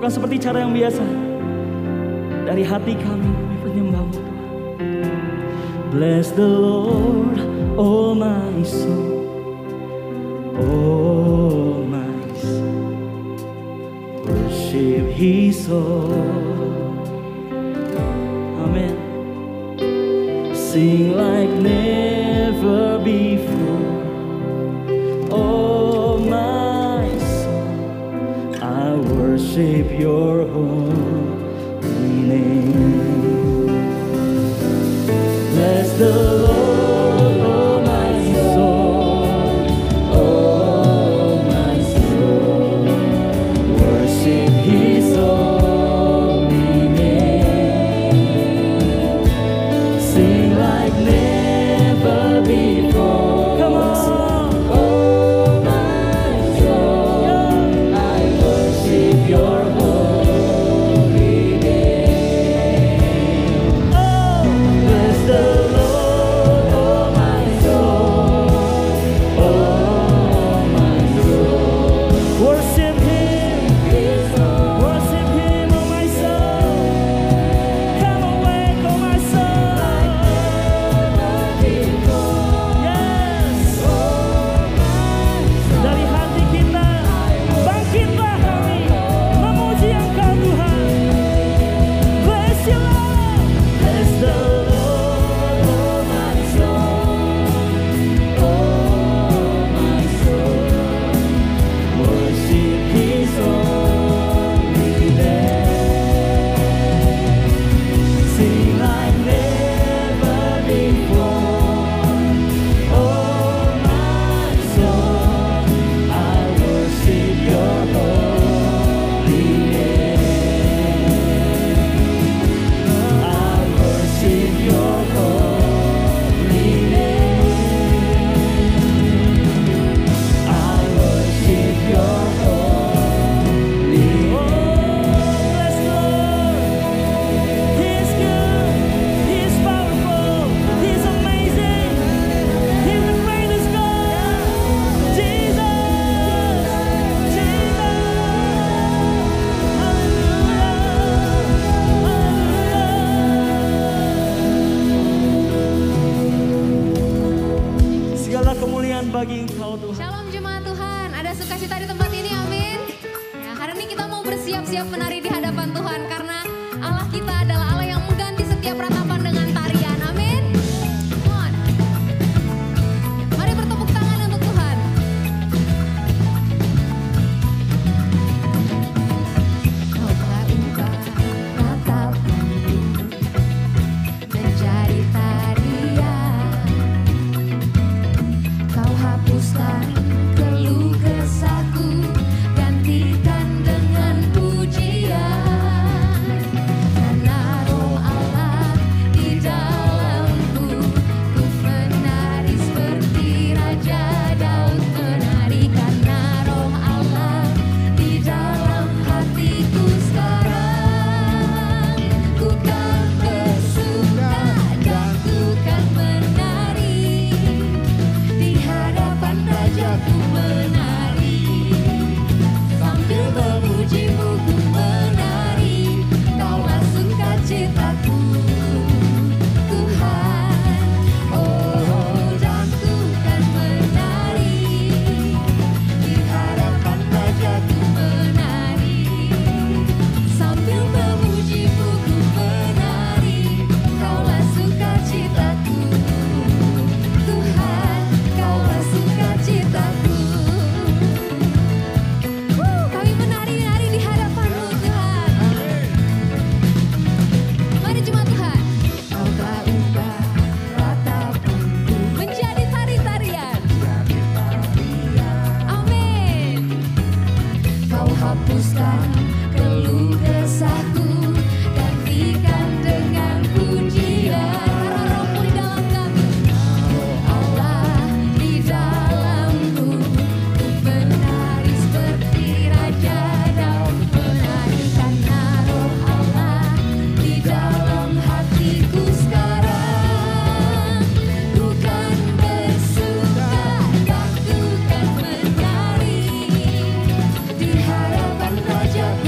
Bukan seperti cara yang biasa. Dari hati kami menyembah-Mu Tuhan. Bless the Lord, oh my soul, oh my soul. Worship His soul. Amen. Sing like never before. Oh my soul, I worship Your holy name. Bless the Lord, oh my soul, oh my soul. Worship His holy name. Sing like never before. Come on. Oh my soul, I worship Your holy name. Oh, bless the Lord, oh my soul, oh my soul. Worship Him, worship Him, oh my soul. Come awake, oh my soul. Yes. Dari hati kita, bangkitlah kami memuji Engkau Tuhan. Bless You Lord, bless the Lord, oh my soul, oh my soul. Worship His holy name. Sing like never before. Oh my soul, I worship Your holy name. I worship Your holy name. I worship Your holy name. Oh, bless the Lord. He is good. He is powerful. He is amazing. He is the greatest God. Jesus. Jesus. Haleluya. Segala kemuliaan bagi Engkau Tuhan. Shalom jemaat Tuhan, ada sukacita di tempat ini, amin. Ya, hari ini kita mau bersiap-siap menari di hadapan Tuhan karena Allah kita adalah Allah yang mengganti setiap ratapan dengan tarian, amin. Come on. Mari bertepuk tangan untuk Tuhan. Kau telah ubah ratapanku menjadi tarian. Kau hapuskan keluh kesahku, gantikan dengan pujian. Karena Roh Allah di dalamku, ku menari seperti Raja Daud menari. Karena Roh Allah di dalam hatiku sekarang, ku kan bersuka dan ku kan menari. Di hadapan Rajaku menari, sambil memuji-Mu ku menari. Kaulah sukacitaku, Tuhan. Oh, dan ku kan menari. Di hadapan Rajaku menari, sambil memuji-Mu ku menari. Kaulah sukacitaku, Tuhan. Kaulah sukacitaku. Kami menari-nari di hadapan-Mu Tuhan. Mari jemaat Tuhan. Kau telah ubah ratapanku menjadi tari-tarian. Amin. Kau hapuskan keluh kesahku, gantikan dengan pujian. Karena Roh-Mu di dalam kami, Roh Allah di dalamku, ku menari seperti Raja Daud menari. Karena Roh Allah di dalam hatiku sekarang, ku kan bersuka dan ku kan menari. Di hadapan Rajaku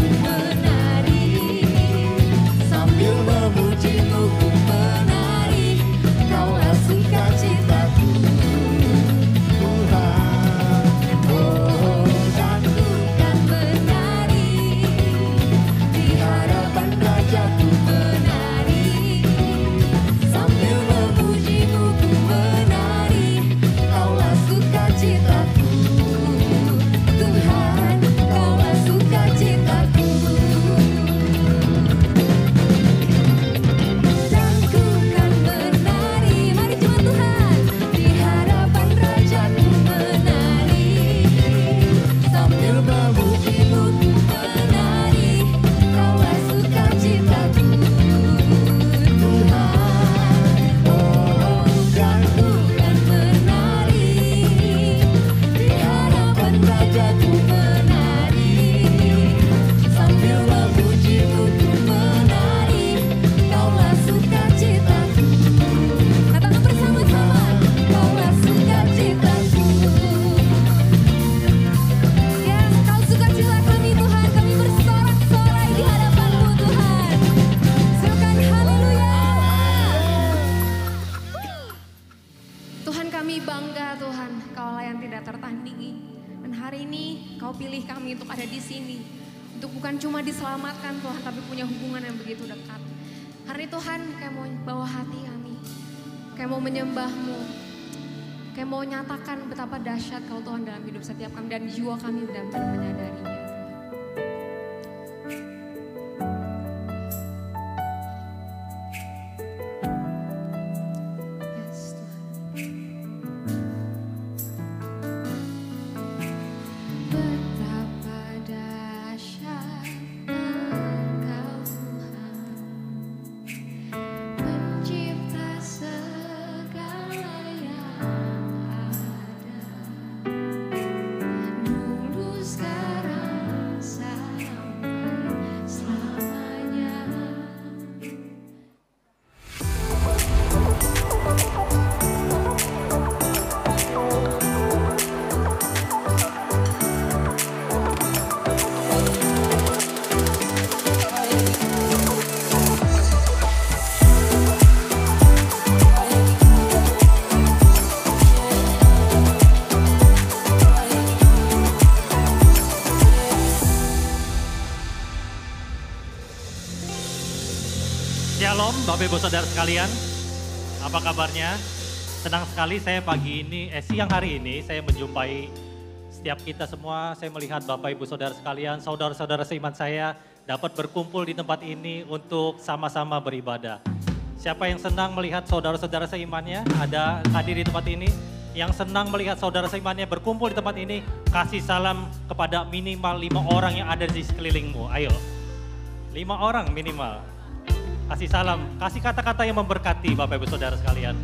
Untuk bukan cuma diselamatkan Tuhan, tapi punya hubungan yang begitu dekat. Hari ini Tuhan kayak mau bawa hati kami, kayak mau menyembah-Mu, kayak mau nyatakan betapa dahsyat kalau Tuhan dalam hidup setiap kami dan jiwa kami benar-benar menyadarinya. Shalom Bapak Ibu Saudara sekalian, apa kabarnya? Senang sekali saya siang hari ini saya menjumpai setiap kita semua. Saya melihat Bapak Ibu Saudara sekalian, saudara-saudara seiman saya dapat berkumpul di tempat ini untuk sama-sama beribadah. Siapa yang senang melihat saudara-saudara seimannya ada hadir di tempat ini? Yang senang melihat saudara seimannya berkumpul di tempat ini, kasih salam kepada minimal 5 orang yang ada di sekelilingmu. Ayo, 5 orang minimal. Kasih salam, kasih kata-kata yang memberkati Bapak Ibu Saudara sekalian.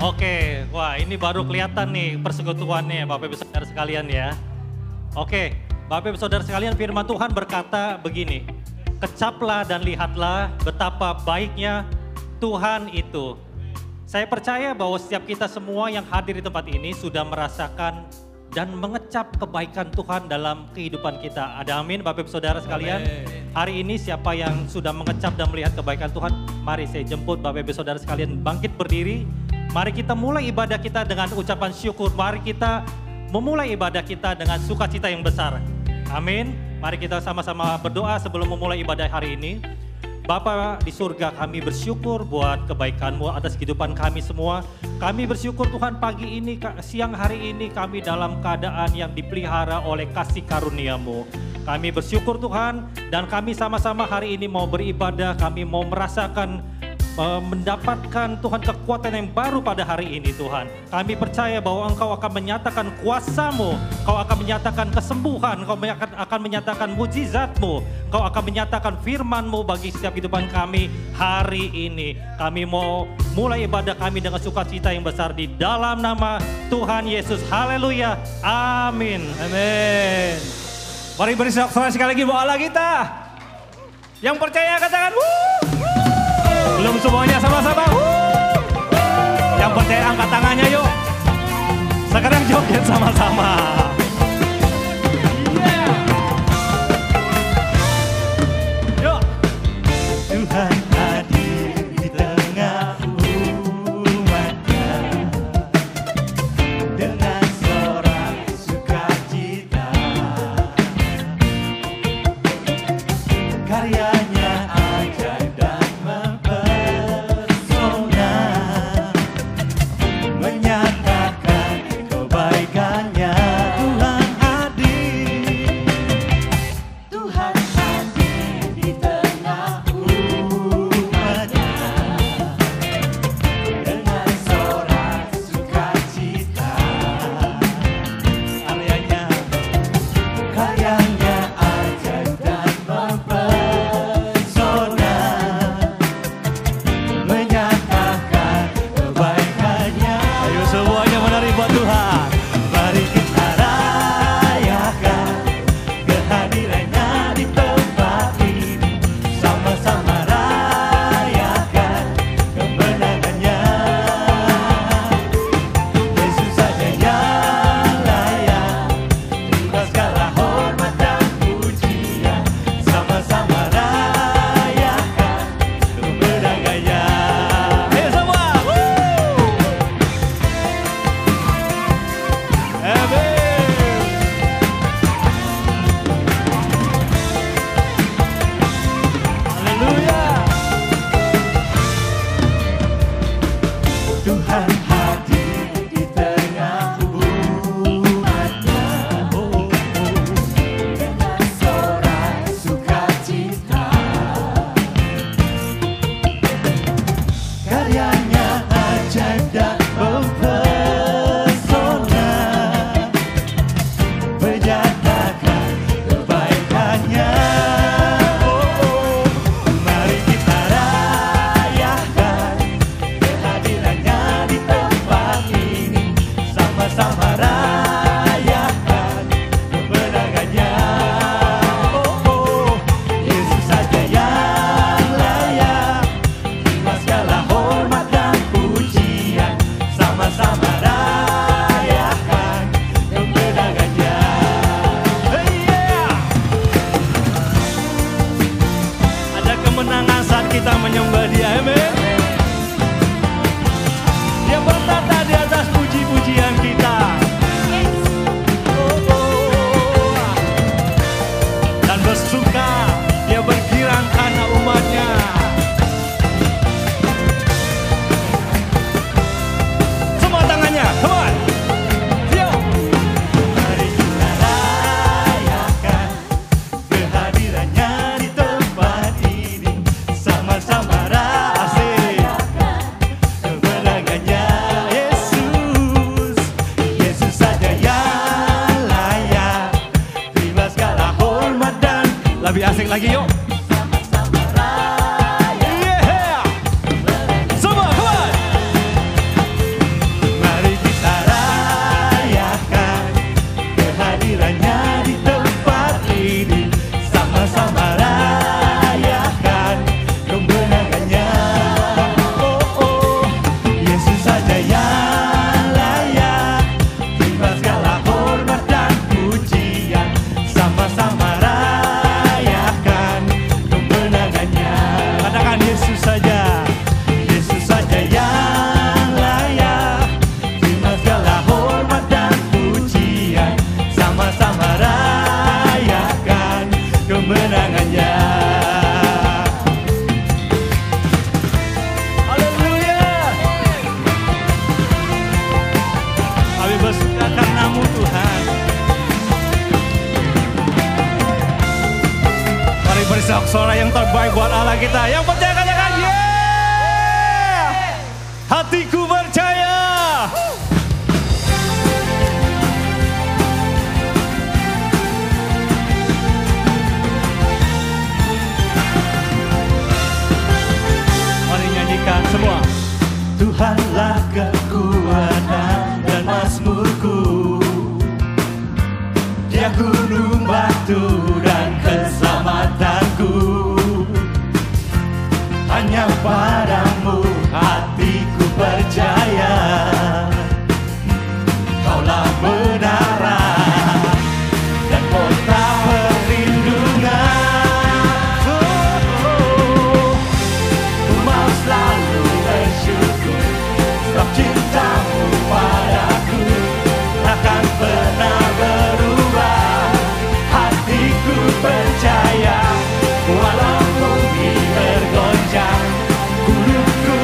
Oke, wah ini baru kelihatan nih persekutuannya Bapak Ibu Saudara sekalian ya. Oke, Bapak Ibu Saudara sekalian, firman Tuhan berkata begini, kecaplah dan lihatlah betapa baiknya Tuhan itu. Saya percaya bahwa setiap kita semua yang hadir di tempat ini sudah merasakan dan mengecap kebaikan Tuhan dalam kehidupan kita. Ada amin Bapak Ibu Saudara sekalian. Amin. Hari ini siapa yang sudah mengecap dan melihat kebaikan Tuhan, mari saya jemput Bapak Ibu Saudara sekalian bangkit berdiri. Mari kita mulai ibadah kita dengan ucapan syukur. Mari kita memulai ibadah kita dengan sukacita yang besar. Amin. Mari kita sama-sama berdoa sebelum memulai ibadah hari ini. Bapa di surga, kami bersyukur buat kebaikan-Mu atas kehidupan kami semua. Kami bersyukur Tuhan pagi ini, siang hari ini kami dalam keadaan yang dipelihara oleh kasih karunia-Mu. Kami bersyukur Tuhan dan kami sama-sama hari ini mau beribadah, kami mau merasakan mendapatkan Tuhan kekuatan yang baru pada hari ini Tuhan. Kami percaya bahwa Engkau akan menyatakan kuasa-Mu, Engkau akan menyatakan kesembuhan, Engkau akan menyatakan mujizat-Mu, Engkau akan menyatakan firman-Mu bagi setiap kehidupan kami hari ini. Kami mau mulai ibadah kami dengan sukacita yang besar di dalam nama Tuhan Yesus. Haleluya. Amin. Amin. Mari bersorak-sorai sekali lagi bawa Allah kita. Yang percaya katakan wuh. Belum semuanya sama-sama. Yang percaya angkat tangannya yuk. Sekarang joget sama-sama. Yuk. Tuhan hadir di tengah umatnya dengan sorak sukacita. Karyanya ajaib dan menyatakan kebaikannya. karyanya ajaib dan mempesona, bernyatakan kebaikannya. Mari kita rayakan kehadirannya di tempat ini, sama-sama rayakan kemenangannya. Yesus saja yang layak terima segala hormat dan pujian, sama-sama rayakan kemenangannya. Hey, yeah! Ada kemenangan saat kita menyembah Dia, amin. Dia bertata di atas puji-pujian kita. Dan bersuka, Dia bergirang karena umatnya. Semua tangannya, come on. Yo. Mari kita rayakan kehadirannya di tempat ini, sama-sama rayakan kemenangannya. Yesus, Yesus saja yang layak terima segala hormat dan Lebih asik lagi yuk. sama-sama rayakan. Yeah. Semua, come on. Mari kita rayakan kehadirannya di tempat ini, sama-sama rayakan kemenangannya. Yesus saja yang layak terima segala hormat dan pujian, sama-sama rayakan kemenangannya. Katakan Yesus saja. Yesus saja yang layak terima segala hormat dan pujian, sama-sama rayakan kemenangannya. Haleluya. Kami bersuka karena-Mu Tuhan. Mari bersorak-sorai yang terbaik buat Allah kita. Yang percaya katakan yeah. Hatiku percaya. Mari nyanyikan semua. Tuhanlah kekuatan dan mazmurku, Dia gunung batu dan keselamatanku. Hanya padamu hatiku percaya, Kaulah menara dan kota perlindungan. Ku mau selalu bersyukur sebab cintamu padaku takkan pernah berubah. Hatiku percaya walau bumi bergoncang, gunungku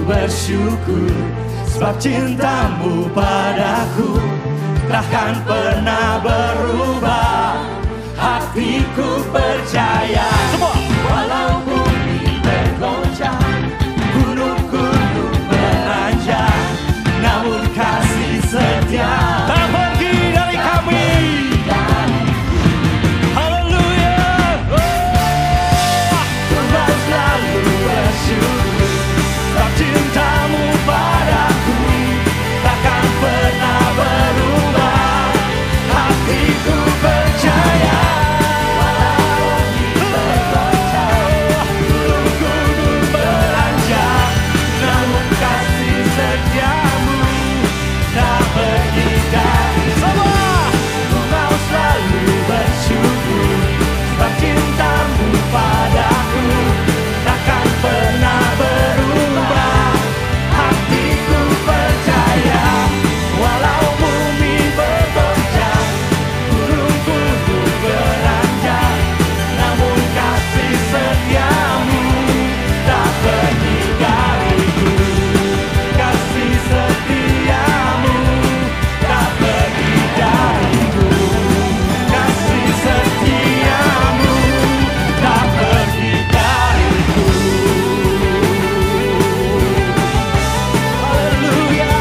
bersyukur, sebab cintamu padaku takkan pernah berubah. Hatiku percaya, walau bumi bergoncang, gunung-gunung beranjak, namun kasih setia tak pergi dari kami. Haleluya. Ku mau selalu bersyukur, sebab cintamu padaku takkan pernah berubah. Hatiku percaya, walau bumi bergoncang, gunung-gunung beranjak, namun kasih setiamu tak pergi dari semua. Ku mau selalu bersyukur, sebab cintamu padaku takkan pernah berubah. Hatiku percaya, walau bumi bergoncang, gunung-gunung beranjak, namun kasih setiamu tak pergi dariku. Kasih setiamu tak pergi dariku. Kasih setiamu tak pergi dariku. Haleluya.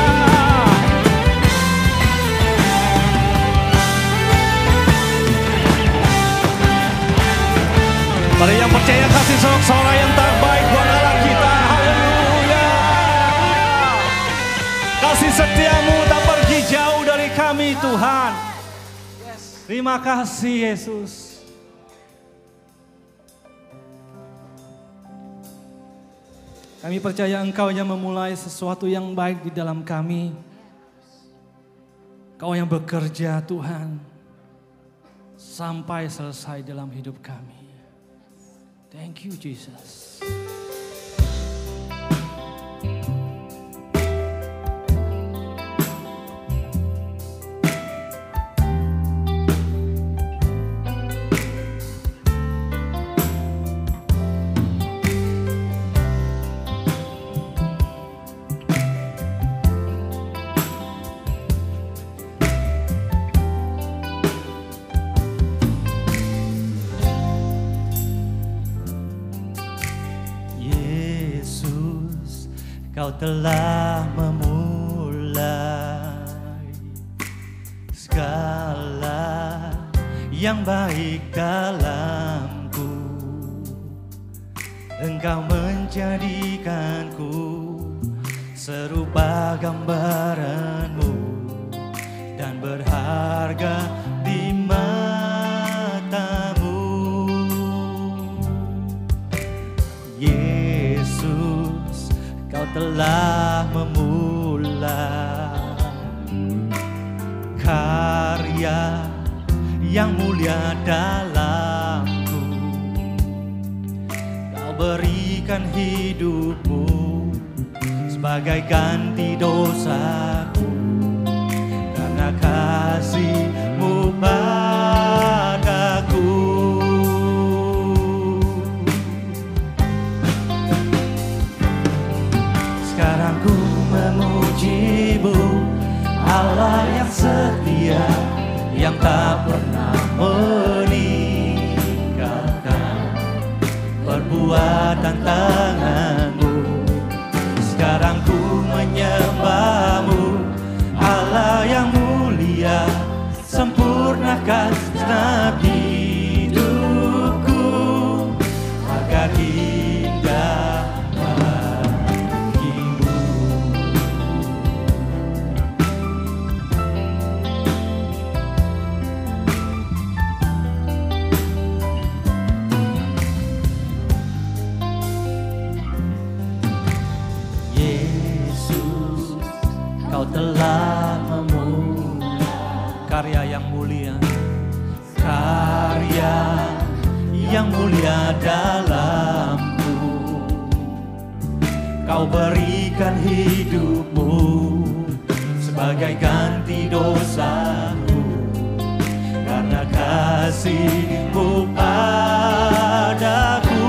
Pada yang percaya kasih sorak-sorai yang terbaik buat Allah kita. Haleluya. Kasih setiamu tak pergi jauh dari kami Tuhan. Terima kasih Yesus. Kami percaya Engkau yang memulai sesuatu yang baik di dalam kami. Engkau yang bekerja Tuhan sampai selesai dalam hidup kami. Thank you Jesus. Yesus, Kau telah memulai segala yang baik dalamku. Engkau menjadikanku serupa gambaran-Mu dan berharga di mata-Mu. Yesus, Kau telah memulai karya yang mulia dalamku. Kau berikan hidup-Mu sebagai ganti dosaku, karena kasih-Mu padaku. Sekarang ku memuji-Mu, Allah yang setia, yang tak pernah meninggalkan perbuatan tangan-Mu. Sekarang ku menyembah-Mu, Allah yang mulia, sempurnakan segenap hidupku agar indah bagimu. Yesus, Kau telah memulai karya yang mulia, karya yang mulia dalamku. Kau berikan hidup-Mu sebagai ganti dosaku, karena kasih-Mu padaku.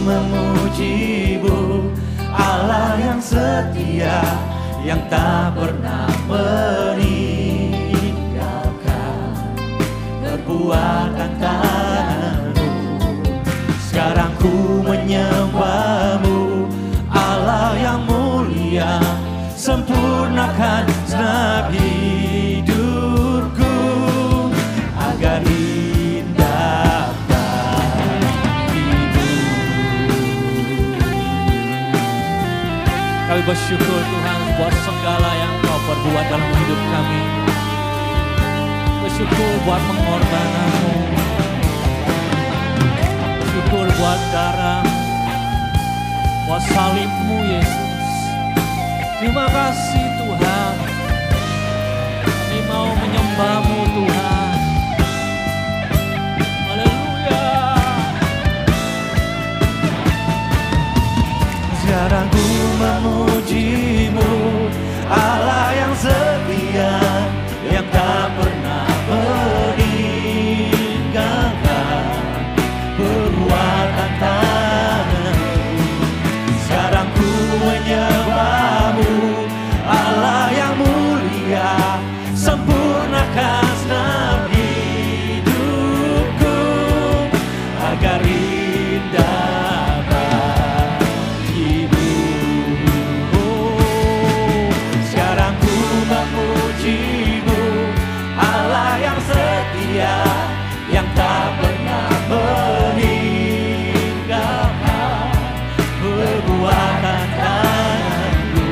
memuji-Mu, Allah yang setia, yang tak pernah meninggalkan perbuatan tangan-Mu. Sekarang ku menyembah-Mu, Allah yang mulia, sempurnakan segenap hidupku agar indah bagimu. Kami bersyukur Tuhan buat segala yang Kau perbuat dalam hidup kami. Bersyukur buat pengorbanan-Mu. Bersyukur buat darah, buat salib-Mu Yesus. Terima kasih Tuhan. Kami mau menyembah-Mu Tuhan. Haleluya. Sekarang ku memuji-Mu, Allah yang setia, yang tak pernah meninggalkan perbuatan tangan-Mu. Sekarang ku menyembah-Mu, Allah yang mulia, sempurnakan segenap hidupku agar indah bagimu. Sekarang ku memuji-Mu, Allah yang setia, yang tak pernah meninggalkan perbuatan tangan-Mu.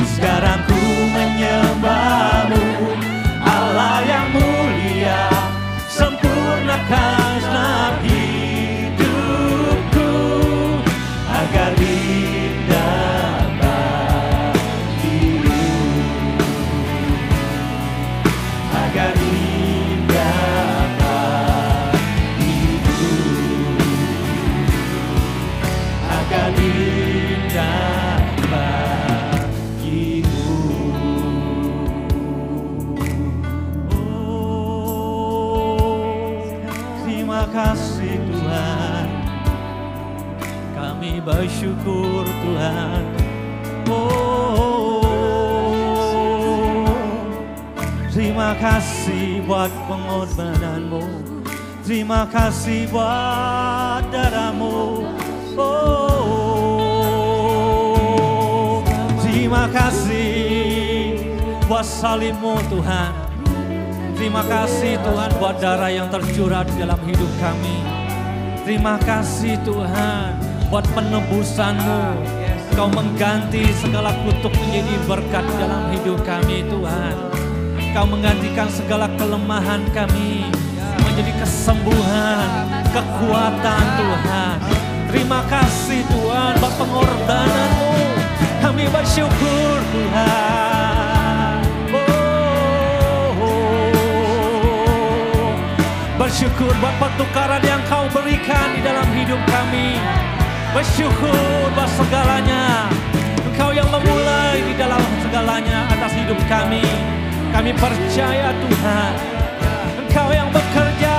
Sekarang ku menyembah-Mu, Allah yang mulia, sempurnakan segenap hidupku agar indah bagimu, agar indah bagimu, agar indah bagimu. Oh, terima kasih Tuhan, kami bersyukur Tuhan. Oh, terima kasih buat pengorbanan-Mu, terima kasih buat darah-Mu. Oh, terima kasih buat salib-Mu Tuhan. Terima kasih Tuhan buat darah yang tercurah di dalam hidup kami. Terima kasih Tuhan buat penebusan-Mu. Kau mengganti segala kutuk menjadi berkat dalam hidup kami Tuhan. Kau menggantikan segala kelemahan kami menjadi kesembuhan, kekuatan Tuhan. Terima kasih Tuhan buat pengorbanan-Mu. Kami bersyukur Tuhan. Bersyukur buat pertukaran yang Kau berikan di dalam hidup kami. Bersyukur buat segalanya. Engkau yang memulai di dalam segalanya atas hidup kami. Kami percaya Tuhan, Engkau yang bekerja,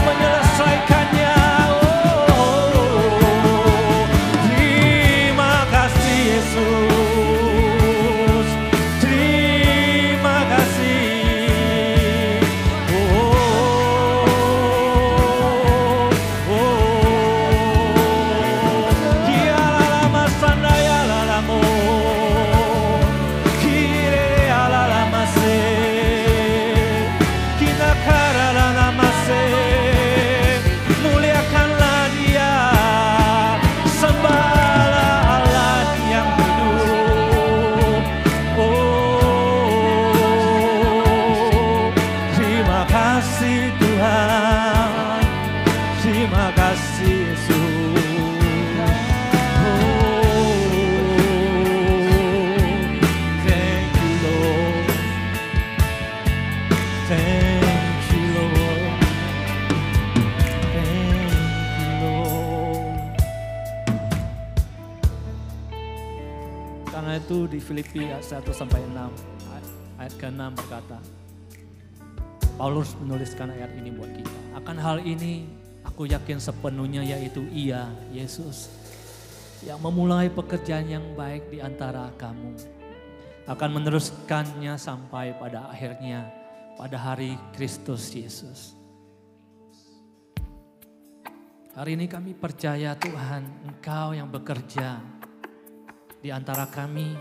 menyelesaikannya. Terima kasih Yesus. Terima kasih. Muliakanlah Dia, sembahlah Allah yang hidup. Oh, terima kasih Tuhan, terima kasih Yesus. Oh, thank you Lord, thank you Lord. Karena itu di Filipi 1-6 ayat ke-6 berkata, Paulus menuliskan ayat ini buat kita. Akan hal ini Aku yakin sepenuhnya yaitu Ia, Yesus, yang memulai pekerjaan yang baik di antara kamu, akan meneruskannya sampai pada akhirnya, pada hari Kristus Yesus. Hari ini kami percaya Tuhan, Engkau yang bekerja di antara kami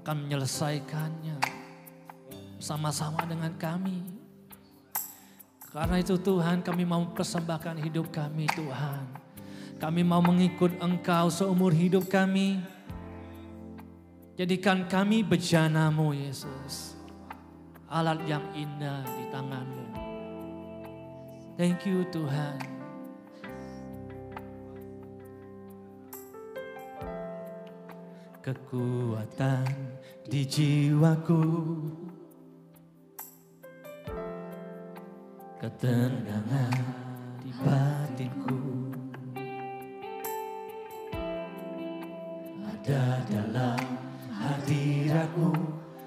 akan menyelesaikannya bersama-sama dengan kami. Karena itu Tuhan, kami mau persembahkan hidup kami Tuhan. Kami mau mengikut Engkau seumur hidup kami. Jadikan kami bejana-Mu Yesus, alat yang indah di tangan-Mu. Thank you Tuhan. Kekuatan di jiwaku, ketenangan di batinku, ada dalam hadirat-Mu,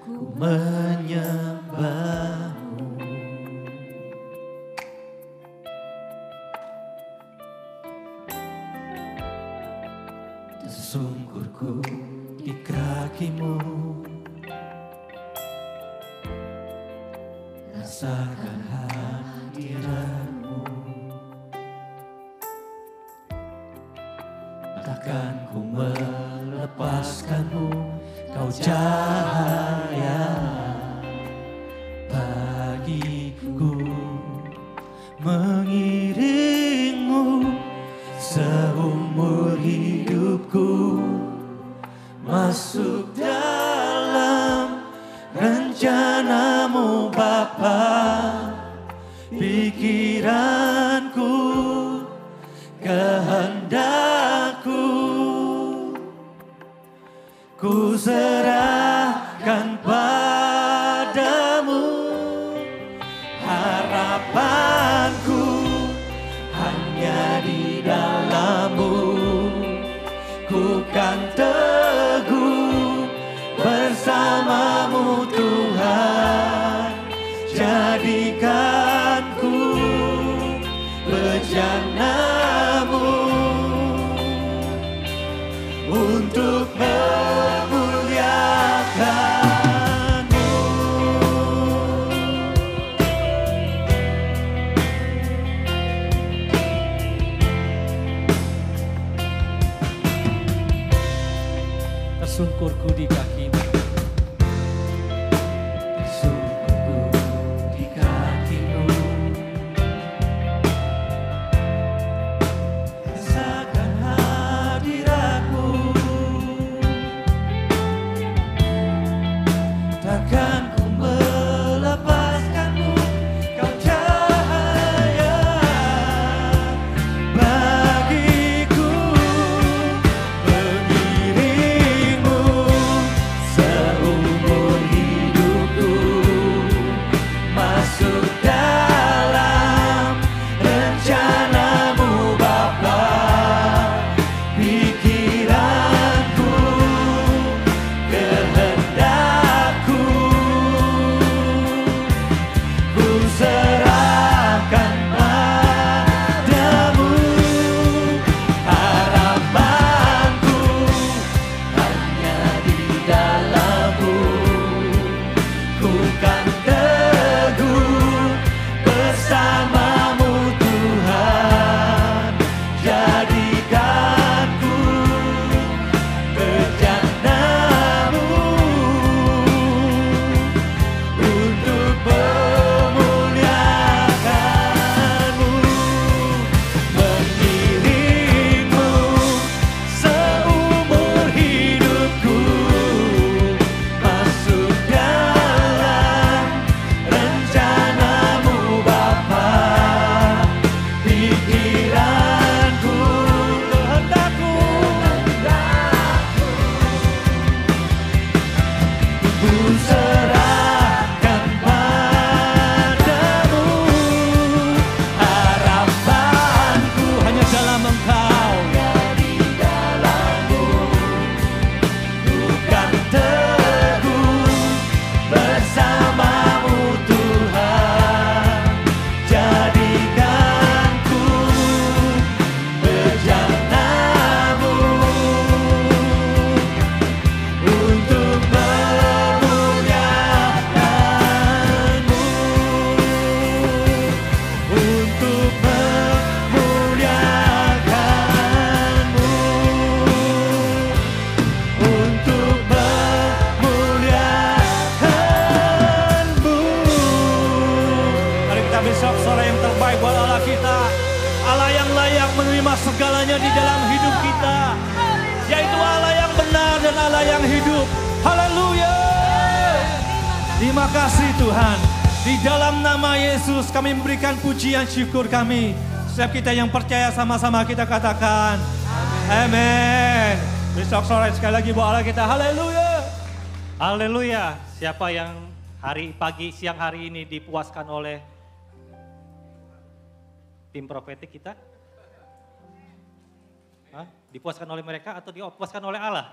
ku menyembah-Mu. Tersungkurku di kaki-Mu, rasakan hadirat-Mu. Takkan ku melepaskan-Mu, Kau cahaya bagiku, mengiring-Mu seumur hidupku, masuk dalam rencana-Mu Bapa. Pikiranku, kehendakku, ku serahkan padamu. Harapanku hanya di dalam-Mu, ku kan teguh bersama-Mu Tuhan. Jadikanku bejana-Mu untuk memuliakan-Mu. Tersungkurku di kaki-Mu, Allah yang layak menerima segalanya di dalam hidup kita. Yaitu Allah yang benar dan Allah yang hidup. Haleluya. Terima kasih Tuhan. Di dalam nama Yesus kami memberikan pujian syukur kami. Setiap kita yang percaya sama-sama kita katakan. Amin. Besok sore sekali lagi bawa Allah kita. Haleluya. Haleluya. Siapa yang siang hari ini dipuaskan oleh tim profetik kita? Hah? Dipuaskan oleh mereka atau dipuaskan oleh Allah?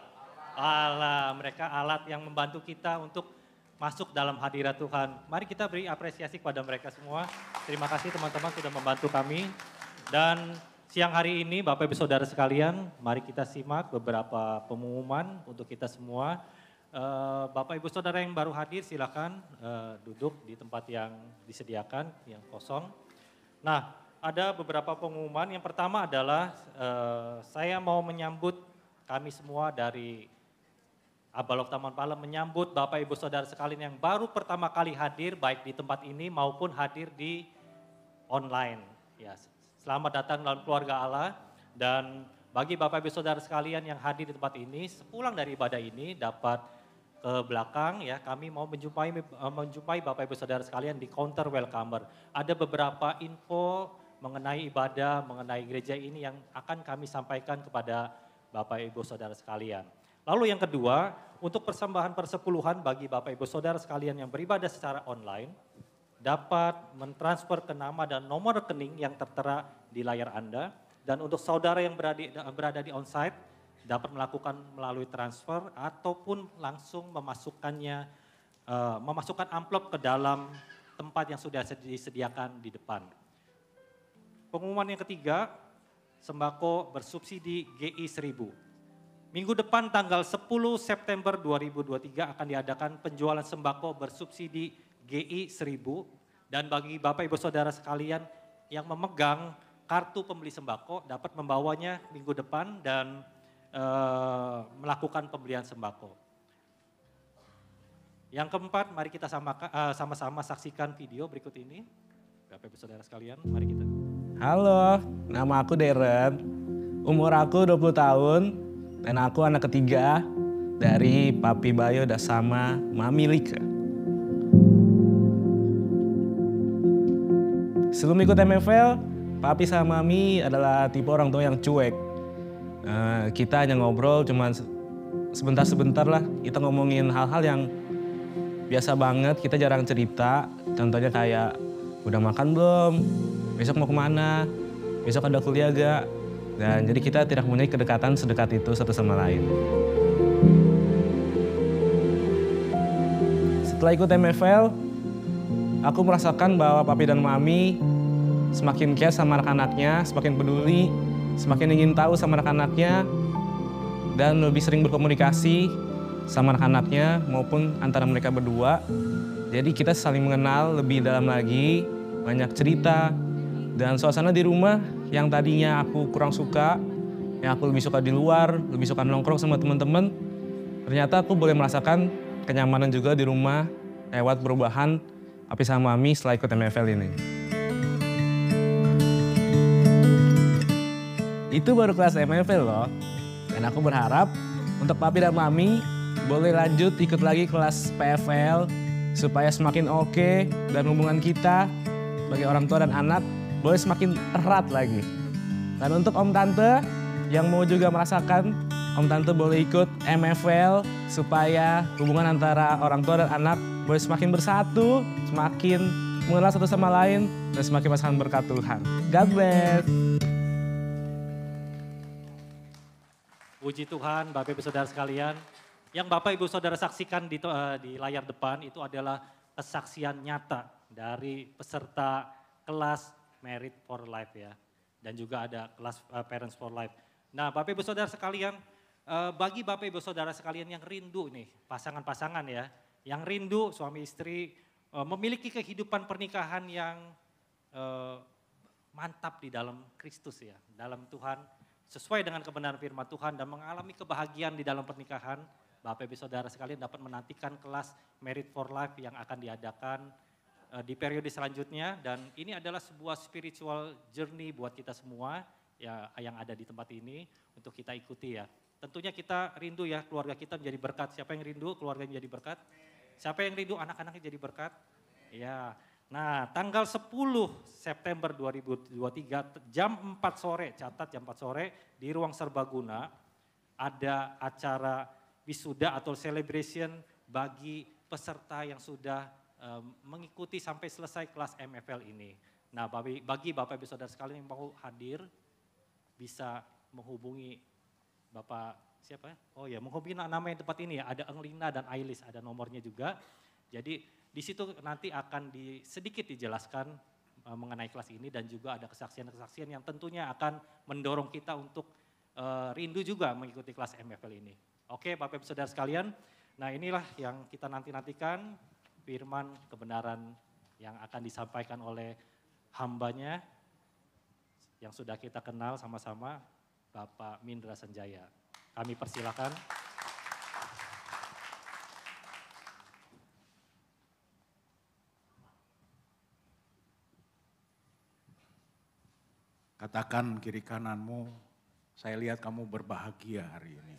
Allah, mereka alat yang membantu kita untuk masuk dalam hadirat Tuhan. Mari kita beri apresiasi kepada mereka semua. Terima kasih teman-teman sudah membantu kami. Dan siang hari ini Bapak Ibu Saudara sekalian, mari kita simak beberapa pengumuman untuk kita semua. Bapak Ibu Saudara yang baru hadir silakan duduk di tempat yang disediakan, yang kosong. Nah, ada beberapa pengumuman. Yang pertama adalah saya mau menyambut kami semua dari Abalok Taman Palem, menyambut Bapak Ibu Saudara sekalian yang baru pertama kali hadir baik di tempat ini maupun hadir di online. Ya, selamat datang dalam keluarga Allah. Dan bagi Bapak Ibu Saudara sekalian yang hadir di tempat ini, sepulang dari ibadah ini dapat ke belakang ya, kami mau menjumpai Bapak Ibu Saudara sekalian di counter welcomer. Ada beberapa info mengenai ibadah, mengenai gereja ini yang akan kami sampaikan kepada Bapak Ibu Saudara sekalian. Lalu yang kedua, untuk persembahan persepuluhan bagi Bapak Ibu Saudara sekalian yang beribadah secara online, dapat mentransfer ke nama dan nomor rekening yang tertera di layar Anda. Dan untuk saudara yang berada di onsite, dapat melakukan melalui transfer ataupun langsung memasukkan amplop ke dalam tempat yang sudah disediakan di depan. Pengumuman yang ketiga, sembako bersubsidi GI 1000. Minggu depan tanggal 10 September 2023 akan diadakan penjualan sembako bersubsidi GI 1000. Dan bagi Bapak Ibu Saudara sekalian yang memegang kartu pembeli sembako dapat membawanya minggu depan dan melakukan pembelian sembako. Yang keempat, mari kita sama-sama saksikan video berikut ini. Bapak Ibu Saudara sekalian, mari kita. Halo, nama aku Darren, umur aku 20 tahun, dan aku anak ketiga dari Papi Bayo dan sama Mami Lika. Sebelum ikut MFL, Papi sama Mami adalah tipe orang tua yang cuek. Kita hanya ngobrol cuma sebentar-sebentar lah, kita ngomongin hal-hal yang biasa banget, kita jarang cerita. Contohnya kayak, udah makan belum? Besok mau kemana? Besok ada kuliah gak? Dan jadi kita tidak mempunyai kedekatan sedekat itu satu sama lain. Setelah ikut MFL, aku merasakan bahwa Papi dan Mami semakin care sama anak-anaknya, semakin peduli, semakin ingin tahu sama anak-anaknya, dan lebih sering berkomunikasi sama anak-anaknya maupun antara mereka berdua. Jadi kita saling mengenal lebih dalam lagi, banyak cerita, dan suasana di rumah yang tadinya aku kurang suka, yang aku lebih suka di luar, lebih suka nongkrong sama teman-teman, ternyata aku boleh merasakan kenyamanan juga di rumah lewat perubahan Papi sama Mami setelah ikut MFL ini. Itu baru kelas MFL loh, dan aku berharap untuk Papi dan Mami boleh lanjut ikut lagi kelas PFL supaya semakin oke dan hubungan kita sebagai orang tua dan anak boleh semakin erat lagi. Dan untuk Om Tante yang mau juga merasakan, Om Tante boleh ikut MFL supaya hubungan antara orang tua dan anak boleh semakin bersatu, semakin mengenal satu sama lain, dan semakin merasakan berkat Tuhan. God bless. Puji Tuhan, Bapak Ibu Saudara sekalian. Yang Bapak Ibu Saudara saksikan di layar depan itu adalah kesaksian nyata dari peserta kelas Married for Life ya. Dan juga ada kelas Parents for Life. Nah Bapak Ibu Saudara sekalian, bagi Bapak Ibu Saudara sekalian yang rindu nih, pasangan-pasangan ya, yang rindu suami istri memiliki kehidupan pernikahan yang mantap di dalam Kristus ya, dalam Tuhan, sesuai dengan kebenaran firman Tuhan dan mengalami kebahagiaan di dalam pernikahan, Bapak Ibu Saudara sekalian dapat menantikan kelas Married for Life yang akan diadakan di periode selanjutnya, dan ini adalah sebuah spiritual journey buat kita semua ya yang ada di tempat ini untuk kita ikuti ya. Tentunya kita rindu ya keluarga kita menjadi berkat. Siapa yang rindu keluarganya menjadi berkat? Siapa yang rindu anak-anaknya jadi berkat? Ya. Nah, tanggal 10 September 2023 jam 4 sore, catat jam 4 sore di Ruang Serbaguna ada acara wisuda atau celebration bagi peserta yang sudah mengikuti sampai selesai kelas MFL ini. Nah, bagi Bapak Ibu Saudara sekalian yang mau hadir bisa menghubungi Bapak siapa ya? Oh ya, menghubungi nama yang tempat ini ya, ada Englina dan Ailis, ada nomornya juga. Jadi di situ nanti akan sedikit dijelaskan mengenai kelas ini dan juga ada kesaksian-kesaksian yang tentunya akan mendorong kita untuk rindu juga mengikuti kelas MFL ini. Oke, Bapak Ibu Saudara sekalian, nah inilah yang kita nantikan firman kebenaran yang akan disampaikan oleh hambanya yang sudah kita kenal sama-sama, Bapak Mindra Sanjaya. Kami persilakan. Katakan kiri kananmu, saya lihat kamu berbahagia hari ini.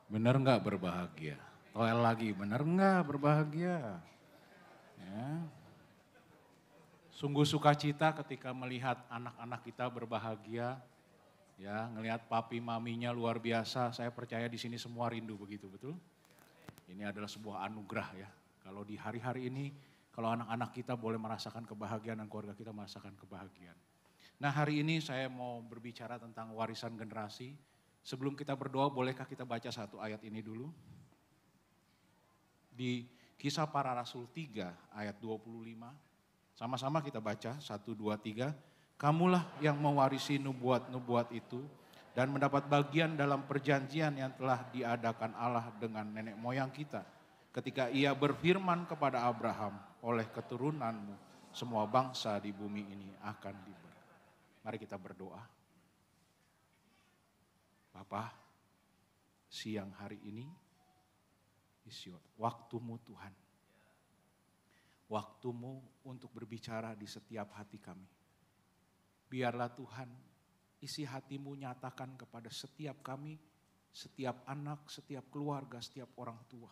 Benar enggak berbahagia? Toel lagi, benar enggak berbahagia? Ya. Sungguh sukacita ketika melihat anak-anak kita berbahagia, ya, ngelihat papi maminya luar biasa. Saya percaya di sini semua rindu begitu, betul? Ini adalah sebuah anugerah ya. Kalau di hari-hari ini, kalau anak-anak kita boleh merasakan kebahagiaan dan keluarga kita merasakan kebahagiaan. Nah, hari ini saya mau berbicara tentang warisan generasi. Sebelum kita berdoa, bolehkah kita baca satu ayat ini dulu? Di Kisah Para Rasul 3 ayat 25. Sama-sama kita baca, 1, 2, 3. Kamulah yang mewarisi nubuat-nubuat itu dan mendapat bagian dalam perjanjian yang telah diadakan Allah dengan nenek moyang kita. Ketika ia berfirman kepada Abraham, oleh keturunanmu semua bangsa di bumi ini akan diberi. Mari kita berdoa. Bapa, siang hari ini, waktumu Tuhan. Waktumu untuk berbicara di setiap hati kami. Biarlah Tuhan isi hatimu nyatakan kepada setiap kami, setiap anak, setiap keluarga, setiap orang tua.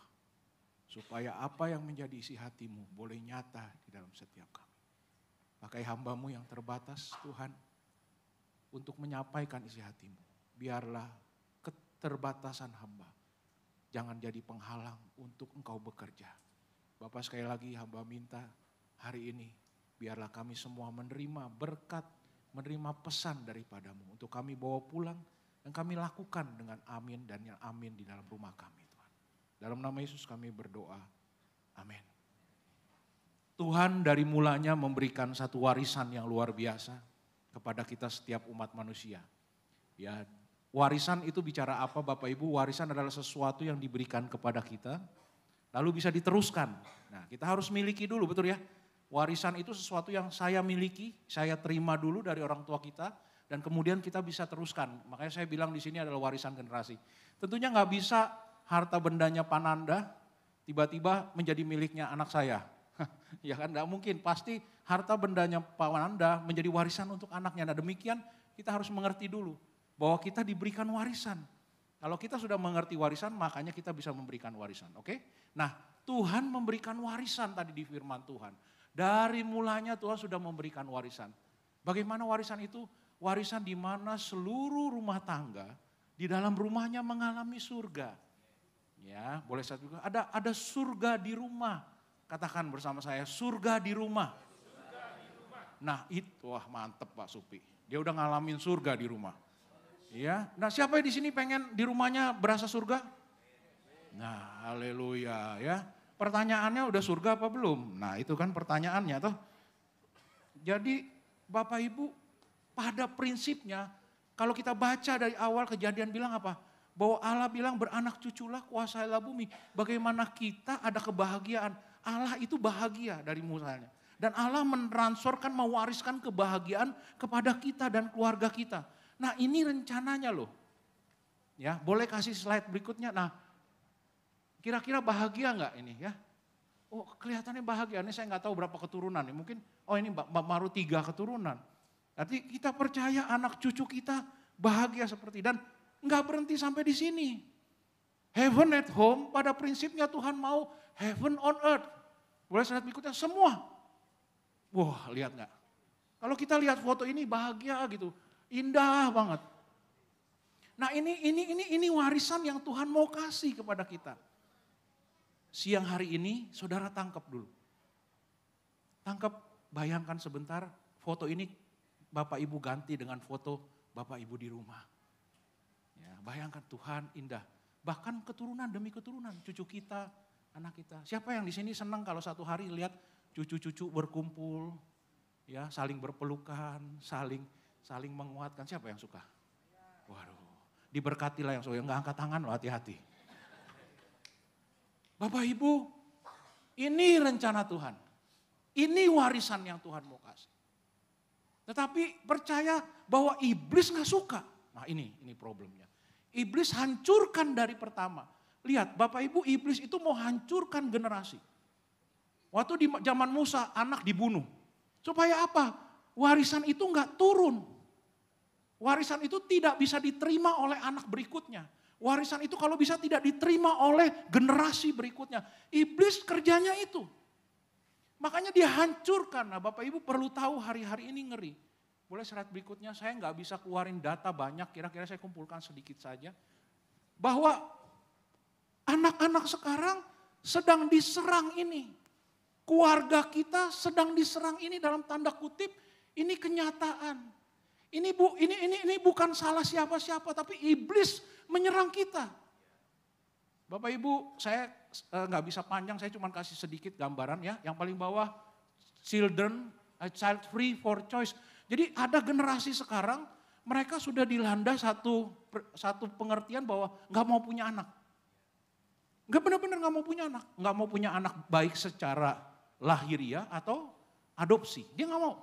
Supaya apa yang menjadi isi hatimu boleh nyata di dalam setiap kami. Pakai hambamu yang terbatas Tuhan untuk menyampaikan isi hatimu. Biarlah keterbatasan hamba jangan jadi penghalang untuk engkau bekerja. Bapak sekali lagi hamba minta hari ini biarlah kami semua menerima berkat, menerima pesan daripadamu untuk kami bawa pulang dan kami lakukan dengan amin dan yang amin di dalam rumah kami Tuhan. Dalam nama Yesus kami berdoa, amin. Tuhan dari mulanya memberikan satu warisan yang luar biasa kepada kita setiap umat manusia. Ya, warisan itu bicara apa Bapak Ibu? Warisan adalah sesuatu yang diberikan kepada kita lalu bisa diteruskan. Nah, kita harus miliki dulu, betul ya? Warisan itu sesuatu yang saya miliki, saya terima dulu dari orang tua kita, dan kemudian kita bisa teruskan. Makanya saya bilang di sini adalah warisan generasi. Tentunya nggak bisa harta bendanya Pananda tiba-tiba menjadi miliknya anak saya. Ya kan, nggak mungkin. Pasti harta bendanya Pananda menjadi warisan untuk anaknya. Nah, demikian kita harus mengerti dulu bahwa kita diberikan warisan. Kalau kita sudah mengerti warisan, makanya kita bisa memberikan warisan, oke? Nah, Tuhan memberikan warisan tadi di firman Tuhan. Dari mulanya Tuhan sudah memberikan warisan. Bagaimana warisan itu? Warisan di mana seluruh rumah tangga di dalam rumahnya mengalami surga. Ya, boleh saya juga. Ada surga di rumah. Katakan bersama saya, surga di rumah. Nah, itu wah mantep Pak Supi. Dia udah ngalamin surga di rumah. Ya, nah siapa di sini pengen di rumahnya berasa surga? Nah, haleluya ya. Pertanyaannya udah surga apa belum? Nah, itu kan pertanyaannya toh. Jadi Bapak Ibu, pada prinsipnya kalau kita baca dari awal Kejadian bilang apa? Bahwa Allah bilang beranak cuculah kuasailah bumi. Bagaimana kita ada kebahagiaan? Allah itu bahagia dari mulanya. Dan Allah mentransferkan, mewariskan kebahagiaan kepada kita dan keluarga kita. Nah, ini rencananya loh. Ya, boleh kasih slide berikutnya. Nah, Kira-kira bahagia nggak ini ya? Oh kelihatannya bahagia, ini saya nggak tahu berapa keturunan nih. Mungkin, oh ini baru 3 keturunan. Berarti kita percaya anak cucu kita bahagia seperti, dan nggak berhenti sampai di sini. Heaven at home, pada prinsipnya Tuhan mau heaven on earth. Boleh slide berikutnya, semua. Wah lihat nggak? Kalau kita lihat foto ini bahagia gitu, indah banget. Nah ini warisan yang Tuhan mau kasih kepada kita. Siang hari ini saudara tangkap dulu. Tangkap, bayangkan sebentar foto ini Bapak Ibu ganti dengan foto Bapak Ibu di rumah. Ya, bayangkan Tuhan indah. Bahkan keturunan demi keturunan, cucu kita, anak kita. Siapa yang di sini senang kalau satu hari lihat cucu-cucu berkumpul, ya saling berpelukan, saling menguatkan. Siapa yang suka? Waduh, diberkatilah yang suka, nggak angkat tangan loh, hati-hati. Bapak Ibu, ini rencana Tuhan. Ini warisan yang Tuhan mau kasih. Tetapi percaya bahwa iblis nggak suka. Nah ini problemnya. Iblis hancurkan dari pertama. Lihat Bapak Ibu, iblis itu mau hancurkan generasi. Waktu di zaman Musa anak dibunuh. Supaya apa? Warisan itu nggak turun. Warisan itu tidak bisa diterima oleh anak berikutnya. Warisan itu kalau bisa tidak diterima oleh generasi berikutnya. Iblis kerjanya itu. Makanya dia hancurkan. Nah Bapak Ibu perlu tahu hari-hari ini ngeri. Boleh slide berikutnya, saya nggak bisa keluarin data banyak, kira-kira saya kumpulkan sedikit saja. Bahwa anak-anak sekarang sedang diserang ini. Keluarga kita sedang diserang ini dalam tanda kutip, ini kenyataan. Ini bukan salah siapa-siapa, tapi iblis menyerang kita. Bapak Ibu, saya nggak bisa panjang, saya cuma kasih sedikit gambaran ya. Yang paling bawah, children, child free for choice. Jadi ada generasi sekarang, mereka sudah dilanda satu pengertian bahwa nggak mau punya anak. Nggak benar-benar nggak mau punya anak. Nggak mau punya anak baik secara lahiriah atau adopsi. Dia nggak mau.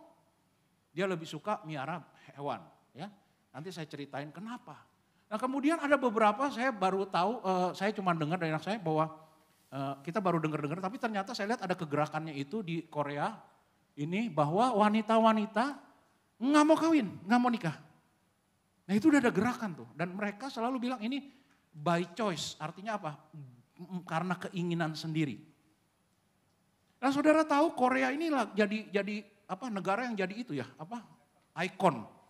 Dia lebih suka miara hewan. Ya, nanti saya ceritain kenapa. Nah kemudian ada beberapa, saya baru tahu, saya cuma dengar dari anak saya bahwa kita baru dengar-dengar, tapi ternyata saya lihat ada kegerakannya itu di Korea ini bahwa wanita-wanita nggak mau kawin, nggak mau nikah. Nah itu udah ada gerakan tuh, dan mereka selalu bilang ini by choice, artinya apa? Karena keinginan sendiri. Nah saudara tahu Korea ini jadi apa negara yang jadi itu ya, apa ikon.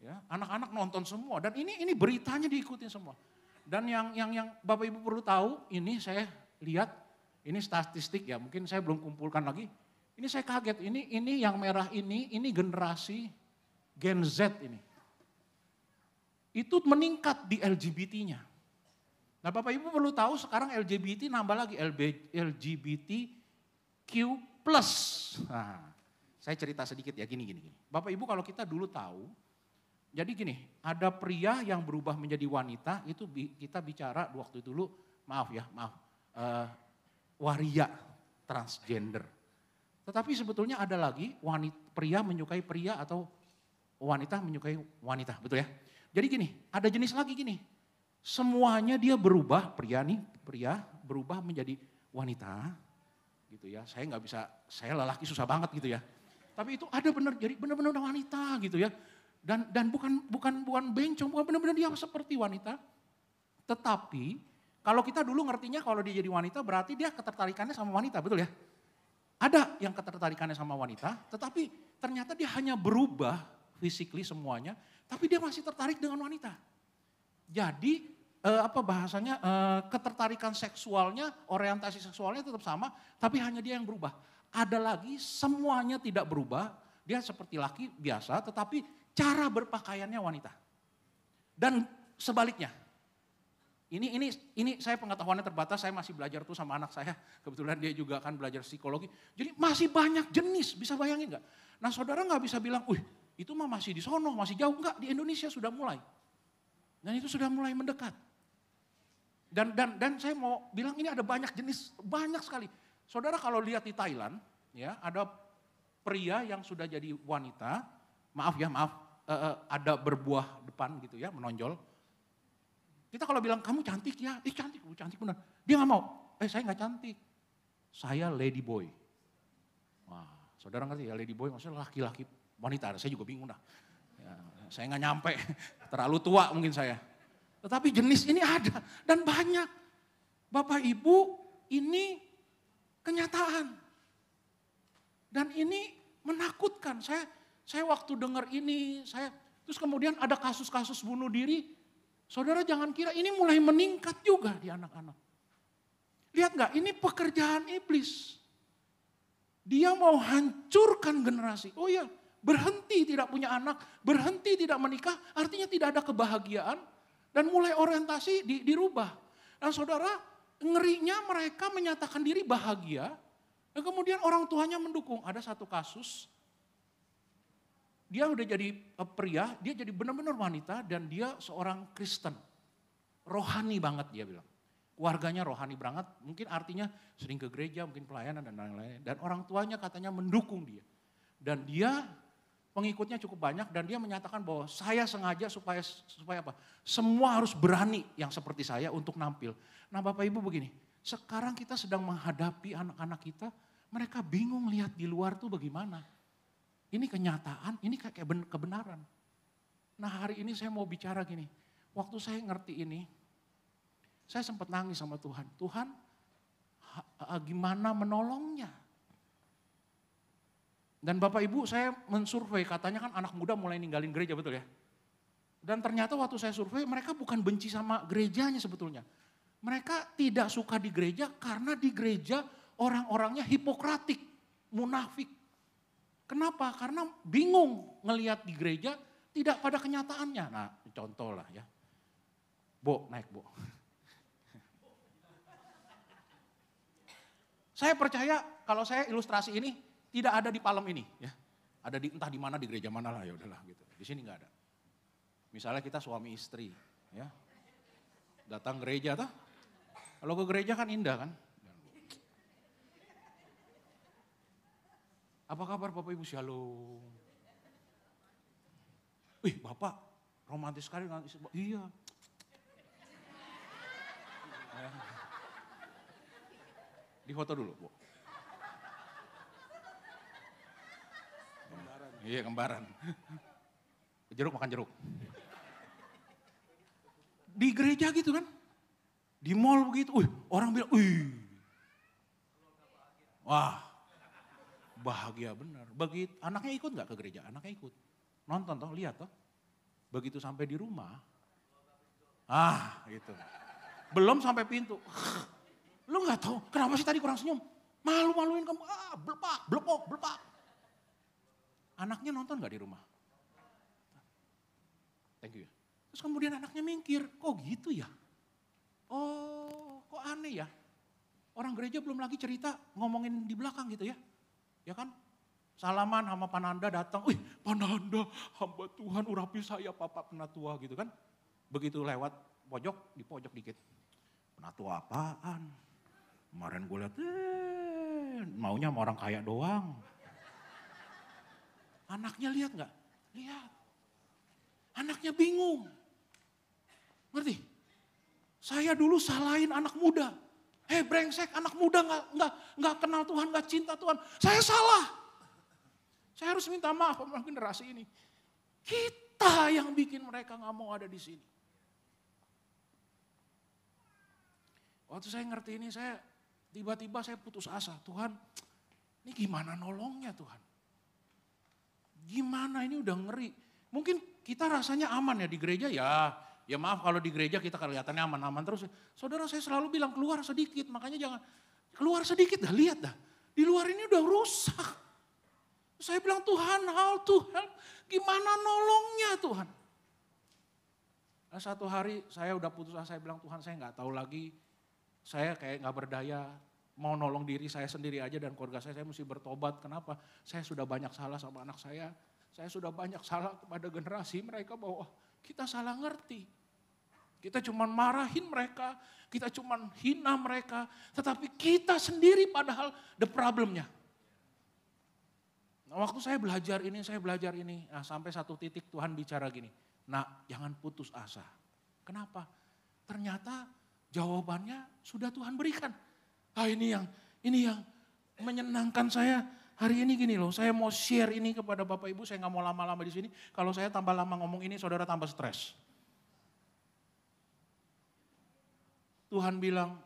Ya, anak-anak nonton semua dan ini beritanya diikutin semua. Dan yang Bapak Ibu perlu tahu, ini saya lihat ini statistik ya, mungkin saya belum kumpulkan lagi. Ini saya kaget, ini yang merah ini generasi Gen Z ini. Itu meningkat di LGBT-nya. Nah Bapak Ibu perlu tahu sekarang LGBT nambah lagi, LGBTQ+. Nah, saya cerita sedikit ya gini. Bapak Ibu kalau kita dulu tahu, jadi gini, ada pria yang berubah menjadi wanita, itu kita bicara waktu dulu, waria, transgender. Tetapi sebetulnya ada lagi pria menyukai pria atau wanita menyukai wanita, betul ya? Jadi gini, ada jenis lagi gini, semuanya dia berubah, pria berubah menjadi wanita, gitu ya. Saya nggak bisa, saya lelaki susah banget gitu ya. Tapi itu ada jadi benar-benar wanita gitu ya. Dan bukan bencong, bukan benar-benar dia seperti wanita. Tetapi kalau kita dulu ngertinya kalau dia jadi wanita berarti dia ketertarikannya sama wanita, betul ya? Ada yang ketertarikannya sama wanita, tetapi ternyata dia hanya berubah physically semuanya, tapi dia masih tertarik dengan wanita. Jadi ketertarikan seksualnya, orientasi seksualnya tetap sama, tapi hanya dia yang berubah. Ada lagi semuanya tidak berubah, dia seperti laki biasa, tetapi cara berpakaiannya wanita. Dan sebaliknya. Ini saya pengetahuannya terbatas, saya masih belajar tuh sama anak saya. Kebetulan dia juga kan belajar psikologi. Jadi masih banyak jenis, bisa bayangin gak? Nah saudara gak bisa bilang, itu mah masih di sono, masih jauh. Enggak, di Indonesia sudah mulai. Dan itu sudah mulai mendekat. Dan saya mau bilang ini ada banyak jenis, banyak sekali. Saudara kalau lihat di Thailand, ya ada pria yang sudah jadi wanita, ada berbuah depan gitu ya, menonjol. Kita kalau bilang kamu cantik ya, cantik benar. Dia nggak mau. saya nggak cantik. Saya lady boy. Wah, saudara ngerti ya lady boy maksudnya laki-laki wanita. Saya juga bingung dah. Ya, saya nggak nyampe, terlalu tua mungkin saya. Tetapi jenis ini ada dan banyak. Bapak Ibu, ini kenyataan. Dan ini menakutkan. Saya waktu dengar ini, terus kemudian ada kasus-kasus bunuh diri. Saudara jangan kira ini mulai meningkat juga di anak-anak. Lihat nggak, ini pekerjaan iblis. Dia mau hancurkan generasi. Oh iya, berhenti tidak punya anak, berhenti tidak menikah, artinya tidak ada kebahagiaan. Dan mulai orientasi dirubah. Dan saudara, ngerinya mereka menyatakan diri bahagia, dan kemudian orang tuanya mendukung. Ada satu kasus, dia udah jadi pria, dia jadi benar-benar wanita, dan dia seorang Kristen. Rohani banget dia bilang. Keluarganya rohani banget, mungkin artinya sering ke gereja, mungkin pelayanan dan lain-lain. Dan orang tuanya katanya mendukung dia. Dan dia pengikutnya cukup banyak dan dia menyatakan bahwa saya sengaja supaya apa? Semua harus berani yang seperti saya untuk nampil. Nah Bapak Ibu begini, sekarang kita sedang menghadapi anak-anak kita, mereka bingung lihat di luar tuh bagaimana. Ini kenyataan, ini kayak kebenaran. Nah hari ini saya mau bicara gini, waktu saya ngerti ini, saya sempat nangis sama Tuhan. Tuhan gimana menolongnya? Dan Bapak Ibu saya mensurvei, katanya kan anak muda mulai ninggalin gereja, betul ya? Dan ternyata waktu saya survei mereka bukan benci sama gerejanya sebetulnya. Mereka tidak suka di gereja karena di gereja orang-orangnya hipokratik, munafik. Kenapa? Karena bingung ngelihat di gereja tidak pada kenyataannya. Nah contoh lah ya. Bo, naik Bo. Saya percaya kalau saya ilustrasi ini, tidak ada di Palem ini, ya. Ada di entah di mana di gereja mana lah, ya udahlah gitu. Di sini nggak ada. Misalnya kita suami istri, ya, datang gereja tuh. Kalau ke gereja kan indah kan. Apa kabar Bapak Ibu, shalom. Wih Bapak romantis sekali dengan istri. Iya. Di foto dulu Bu. Iya kembaran. Jeruk makan jeruk. Di gereja gitu kan. Di mall begitu. Orang bilang, wah bahagia benar. Begitu, anaknya ikut gak ke gereja? Anaknya ikut. Nonton toh, lihat toh. Begitu sampai di rumah. Gitu. Belum sampai pintu. Lu gak tahu kenapa sih tadi kurang senyum? Malu-maluin kamu. Blepak. Anaknya nonton gak di rumah? Thank you ya. Terus kemudian anaknya mikir, kok gitu ya? Oh, kok aneh ya? Orang gereja belum lagi cerita ngomongin di belakang gitu ya. Ya kan? Salaman sama Pananda datang, Pananda hamba Tuhan urapi saya papa penatua gitu kan. Begitu lewat pojok, di pojok dikit. Penatua apaan? Kemarin gue lihat, maunya sama orang kaya doang. Anaknya lihat gak? Lihat. Anaknya bingung. Ngerti? Saya dulu salahin anak muda. Brengsek, anak muda nggak kenal Tuhan, nggak cinta Tuhan. Saya salah. Saya harus minta maaf sama generasi ini. Kita yang bikin mereka nggak mau ada di sini. Waktu saya ngerti ini, tiba-tiba saya putus asa. Tuhan, ini gimana nolongnya Tuhan? Gimana ini udah ngeri. Mungkin kita rasanya aman ya di gereja ya maaf kalau di gereja kita kelihatannya aman-aman terus. Saudara saya selalu bilang keluar sedikit, makanya jangan keluar sedikit dah, lihat dah. Di luar ini udah rusak. Saya bilang Tuhan how to help, gimana nolongnya Tuhan. Nah, satu hari saya udah putus asa, saya bilang Tuhan saya gak tahu lagi, saya kayak gak berdaya, mau nolong diri saya sendiri aja dan keluarga saya mesti bertobat. Kenapa? Saya sudah banyak salah sama anak saya sudah banyak salah kepada generasi mereka bahwa kita salah ngerti. Kita cuman marahin mereka, kita cuman hina mereka, tetapi kita sendiri padahal the problemnya. Nah, waktu saya belajar ini, nah, sampai satu titik Tuhan bicara gini, nak jangan putus asa. Kenapa? Ternyata jawabannya sudah Tuhan berikan. Ini yang menyenangkan saya hari ini gini loh. Saya mau share ini kepada Bapak Ibu, saya nggak mau lama-lama di sini. Kalau saya tambah lama ngomong ini, saudara tambah stres. Tuhan bilang,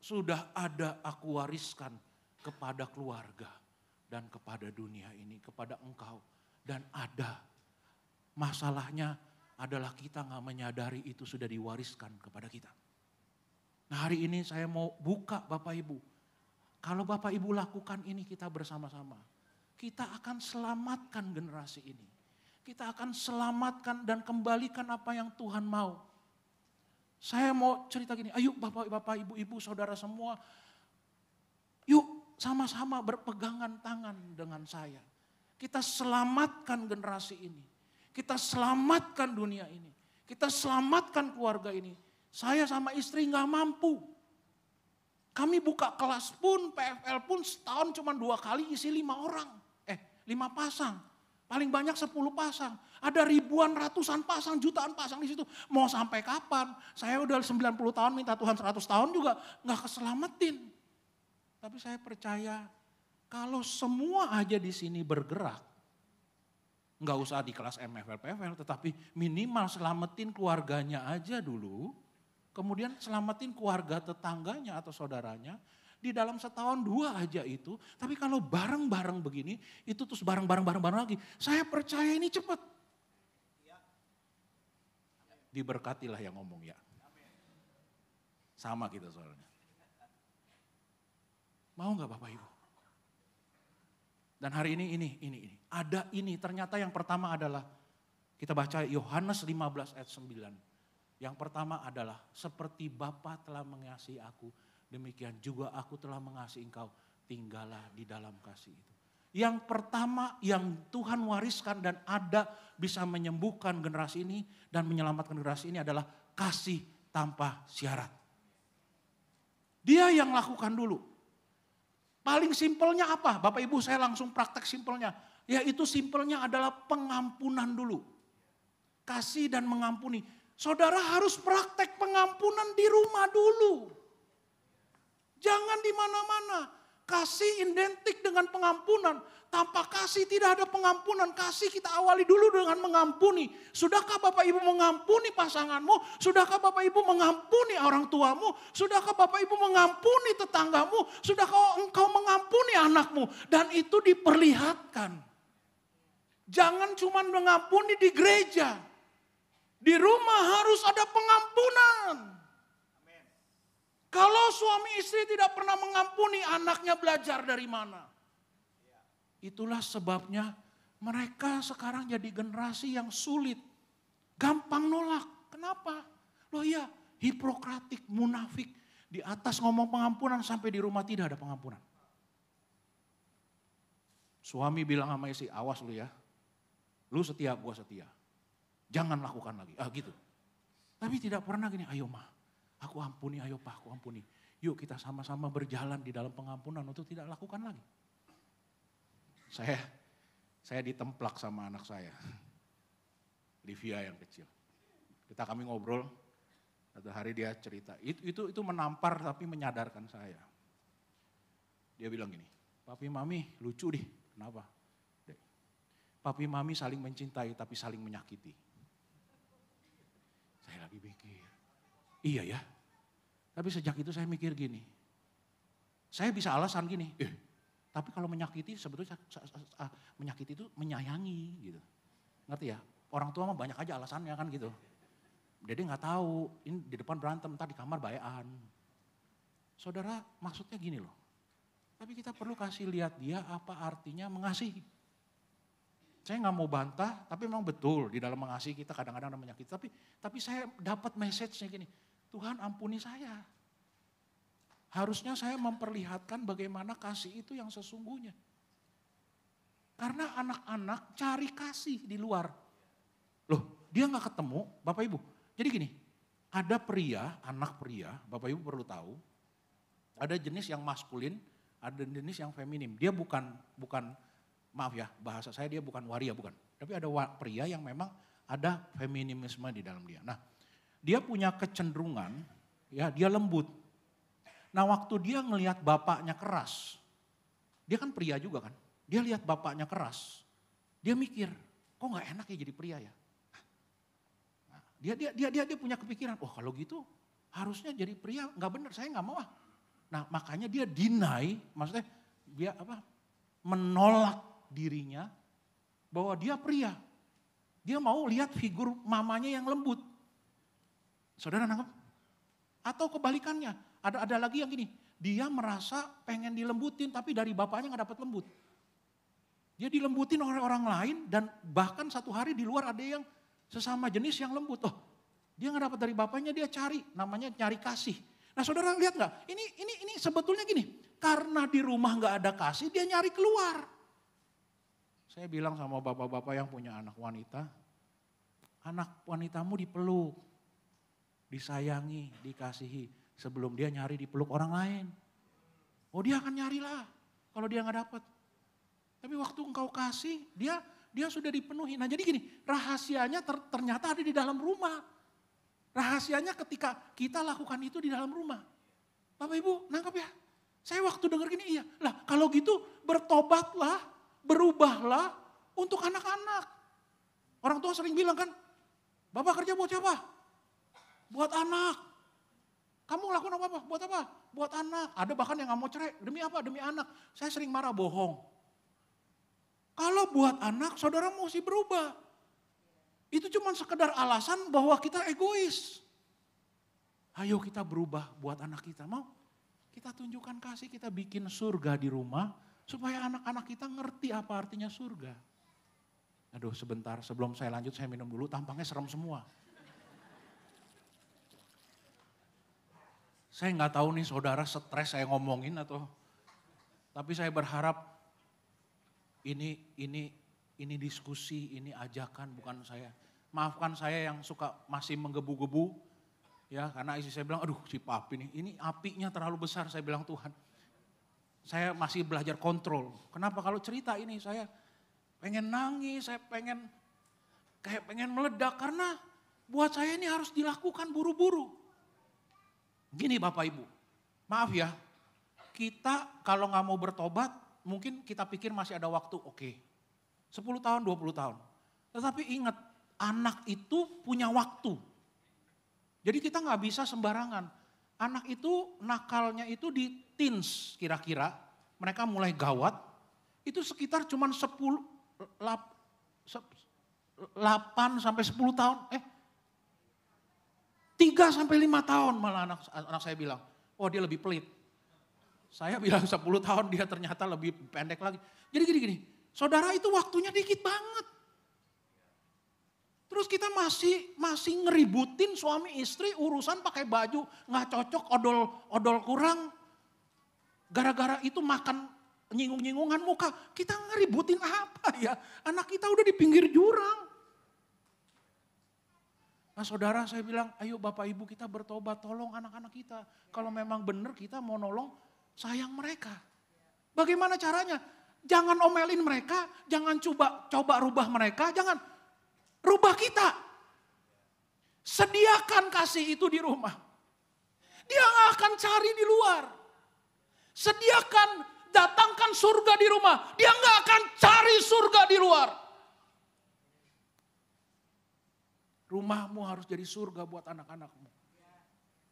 sudah ada aku wariskan kepada keluarga dan kepada dunia ini, kepada engkau. Dan ada, masalahnya adalah kita nggak menyadari itu sudah diwariskan kepada kita. Nah hari ini saya mau buka Bapak Ibu. Kalau Bapak Ibu lakukan ini kita bersama-sama. Kita akan selamatkan generasi ini. Kita akan selamatkan dan kembalikan apa yang Tuhan mau. Saya mau cerita gini, ayo Bapak, Ibu, Saudara semua. Yuk sama-sama berpegangan tangan dengan saya. Kita selamatkan generasi ini. Kita selamatkan dunia ini. Kita selamatkan keluarga ini. Saya sama istri gak mampu. Kami buka kelas pun, PFL pun setahun cuma 2 kali isi 5 orang. 5 pasang. Paling banyak 10 pasang. Ada ribuan, ratusan pasang, jutaan pasang di situ. Mau sampai kapan? Saya udah 90 tahun minta Tuhan 100 tahun juga gak keselamatin. Tapi saya percaya kalau semua aja di sini bergerak, gak usah di kelas MFL, PFL, tetapi minimal selamatin keluarganya aja dulu. Kemudian selamatin keluarga tetangganya atau saudaranya. Di dalam setahun 2 aja itu. Tapi kalau bareng-bareng begini, itu terus bareng-bareng lagi. Saya percaya ini cepat. Diberkatilah yang ngomong ya. Sama kita soalnya. Mau gak Bapak Ibu? Dan hari ini. Ada ini, ternyata yang pertama adalah, kita baca Yohanes 15 ayat 9. Yang pertama adalah, seperti Bapa telah mengasihi aku, demikian juga aku telah mengasihi engkau, tinggallah di dalam kasih itu. Yang pertama yang Tuhan wariskan dan ada bisa menyembuhkan generasi ini dan menyelamatkan generasi ini adalah kasih tanpa syarat. Dia yang lakukan dulu. Paling simpelnya apa? Bapak Ibu saya langsung praktek simpelnya. Yaitu simpelnya adalah pengampunan dulu. Kasih dan mengampuni. Saudara harus praktek pengampunan di rumah dulu. Jangan di mana-mana. Kasih identik dengan pengampunan. Tanpa kasih tidak ada pengampunan. Kasih kita awali dulu dengan mengampuni. Sudahkah Bapak Ibu mengampuni pasanganmu? Sudahkah Bapak Ibu mengampuni orang tuamu? Sudahkah Bapak Ibu mengampuni tetanggamu? Sudahkah engkau mengampuni anakmu? Dan itu diperlihatkan. Jangan cuma mengampuni di gereja. Di rumah harus ada pengampunan. Kalau suami istri tidak pernah mengampuni, anaknya belajar dari mana? Itulah sebabnya mereka sekarang jadi generasi yang sulit. Gampang nolak. Kenapa? Loh ya, hipokratik, munafik. Di atas ngomong pengampunan sampai di rumah tidak ada pengampunan. Suami bilang sama istri, awas lu ya. Lu setia, gua setia. Jangan lakukan lagi, gitu. Tapi tidak pernah gini, ayo mah, aku ampuni, ayo pak, aku ampuni. Yuk kita sama-sama berjalan di dalam pengampunan untuk tidak lakukan lagi. Saya ditemplak sama anak saya, Livia yang kecil. Kami ngobrol, satu hari dia cerita, itu menampar tapi menyadarkan saya. Dia bilang gini, papi mami lucu deh, kenapa? Papi mami saling mencintai tapi saling menyakiti. Saya lagi mikir, iya ya. Tapi sejak itu saya mikir gini, saya bisa alasan gini, tapi kalau menyakiti sebetulnya menyakiti itu menyayangi gitu. Ngerti ya? Orang tua mah banyak aja alasannya kan gitu. Dede nggak tahu, ini di depan berantem, ntar di kamar bayaan. Saudara maksudnya gini loh, tapi kita perlu kasih lihat dia apa artinya mengasihi. Saya nggak mau bantah, tapi memang betul di dalam mengasihi kita kadang-kadang ada menyakiti. Tapi saya dapat message-nya gini, Tuhan ampuni saya. Harusnya saya memperlihatkan bagaimana kasih itu yang sesungguhnya. Karena anak-anak cari kasih di luar. Loh, dia nggak ketemu, Bapak Ibu. Jadi gini, ada pria, anak pria, Bapak Ibu perlu tahu, ada jenis yang maskulin, ada jenis yang feminim. Dia bukan maaf ya, bahasa saya dia bukan waria, bukan. Tapi ada pria yang memang ada feminisme di dalam dia. Nah, dia punya kecenderungan, ya dia lembut. Nah waktu dia ngelihat bapaknya keras, dia kan pria juga kan. Dia lihat bapaknya keras, dia mikir, kok gak enak ya jadi pria ya. Nah, dia punya kepikiran, oh kalau gitu harusnya jadi pria gak benar, saya gak mau ah. Nah makanya dia deny, maksudnya dia menolak dirinya bahwa dia pria. Dia mau lihat figur mamanya yang lembut. Saudara nangkep? Atau kebalikannya, ada lagi yang gini, dia merasa pengen dilembutin tapi dari bapaknya gak dapat lembut. Dia dilembutin oleh orang lain dan bahkan satu hari di luar ada yang sesama jenis yang lembut. Oh, dia gak dapat dari bapaknya, dia cari, namanya cari kasih. Nah saudara lihat gak? Ini sebetulnya gini, karena di rumah gak ada kasih, dia nyari keluar. Saya bilang sama bapak-bapak yang punya anak wanitamu dipeluk, disayangi, dikasihi. Sebelum dia nyari dipeluk orang lain. Oh dia akan nyarilah kalau dia gak dapat. Tapi waktu engkau kasih, dia sudah dipenuhi. Nah jadi gini, rahasianya ternyata ada di dalam rumah. Rahasianya ketika kita lakukan itu di dalam rumah. Bapak Ibu nangkap ya? Saya waktu dengar gini iya. Lah kalau gitu bertobatlah, berubahlah untuk anak-anak. Orang tua sering bilang kan, Bapak kerja buat siapa? Buat anak. Kamu lakukan apa? Buat apa? Buat anak. Ada bahkan yang gak mau cerai. Demi apa? Demi anak. Saya sering marah bohong. Kalau buat anak, saudara mesti berubah. Itu cuma sekedar alasan bahwa kita egois. Ayo kita berubah buat anak kita. Mau? Kita tunjukkan kasih, kita bikin surga di rumah. Supaya anak-anak kita ngerti apa artinya surga. Aduh sebentar, sebelum saya lanjut saya minum dulu, tampangnya serem semua. Saya nggak tahu nih saudara stres saya ngomongin atau, tapi saya berharap ini diskusi, ini ajakan bukan saya. Maafkan saya yang suka masih menggebu-gebu, ya karena istri saya bilang, aduh si papi nih, ini apinya terlalu besar. Saya bilang Tuhan, saya masih belajar kontrol. Kenapa kalau cerita ini saya pengen nangis, saya pengen meledak karena buat saya ini harus dilakukan buru-buru. Gini Bapak Ibu, maaf ya, kita kalau nggak mau bertobat, mungkin kita pikir masih ada waktu, oke. 10 tahun, 20 tahun. Tetapi ingat, anak itu punya waktu. Jadi kita nggak bisa sembarangan. Anak itu nakalnya itu di teens kira-kira, mereka mulai gawat, itu sekitar cuma 8 sampai 10 tahun, 3 sampai 5 tahun malah anak saya bilang, oh dia lebih pelit. Saya bilang 10 tahun dia ternyata lebih pendek lagi. Jadi gini, saudara itu waktunya dikit banget. Terus kita masih ngeributin suami istri urusan pakai baju nggak cocok, odol kurang. Gara-gara itu makan nyinggung-nyinggungan muka. Kita ngeributin apa ya? Anak kita udah di pinggir jurang. Nah saudara saya bilang, ayo Bapak Ibu kita bertobat, tolong anak-anak kita. Kalau memang benar kita mau nolong, sayang mereka. Bagaimana caranya? Jangan omelin mereka, jangan coba rubah mereka, jangan rubah kita. Sediakan kasih itu di rumah. Dia gak akan cari di luar. Sediakan, datangkan surga di rumah. Dia gak akan cari surga di luar. Rumahmu harus jadi surga buat anak-anakmu.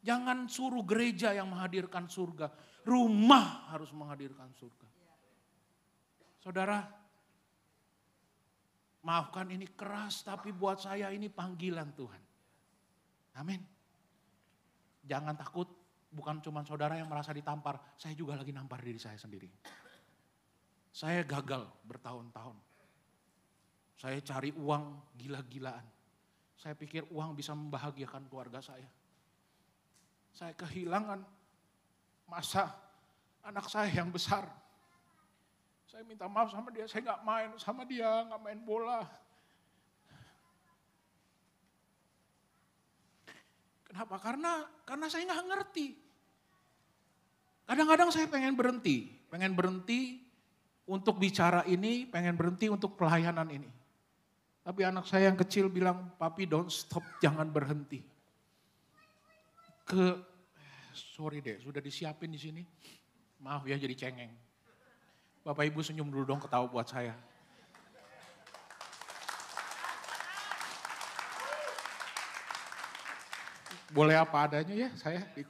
Jangan suruh gereja yang menghadirkan surga. Rumah harus menghadirkan surga. Saudara, maafkan ini keras tapi buat saya ini panggilan Tuhan. Amin. Jangan takut, bukan cuma saudara yang merasa ditampar. Saya juga lagi nampar diri saya sendiri. Saya gagal bertahun-tahun. Saya cari uang gila-gilaan. Saya pikir uang bisa membahagiakan keluarga saya. Saya kehilangan masa anak saya yang besar. Saya minta maaf sama dia, saya gak main sama dia, gak main bola. Kenapa? Karena saya gak ngerti. Kadang-kadang saya pengen berhenti untuk bicara ini, pengen berhenti untuk pelayanan ini. Tapi anak saya yang kecil bilang, papi don't stop, jangan berhenti. Sorry deh, sudah disiapin di sini. Maaf ya jadi cengeng. Bapak Ibu senyum dulu dong, ketawa buat saya. Boleh apa adanya ya,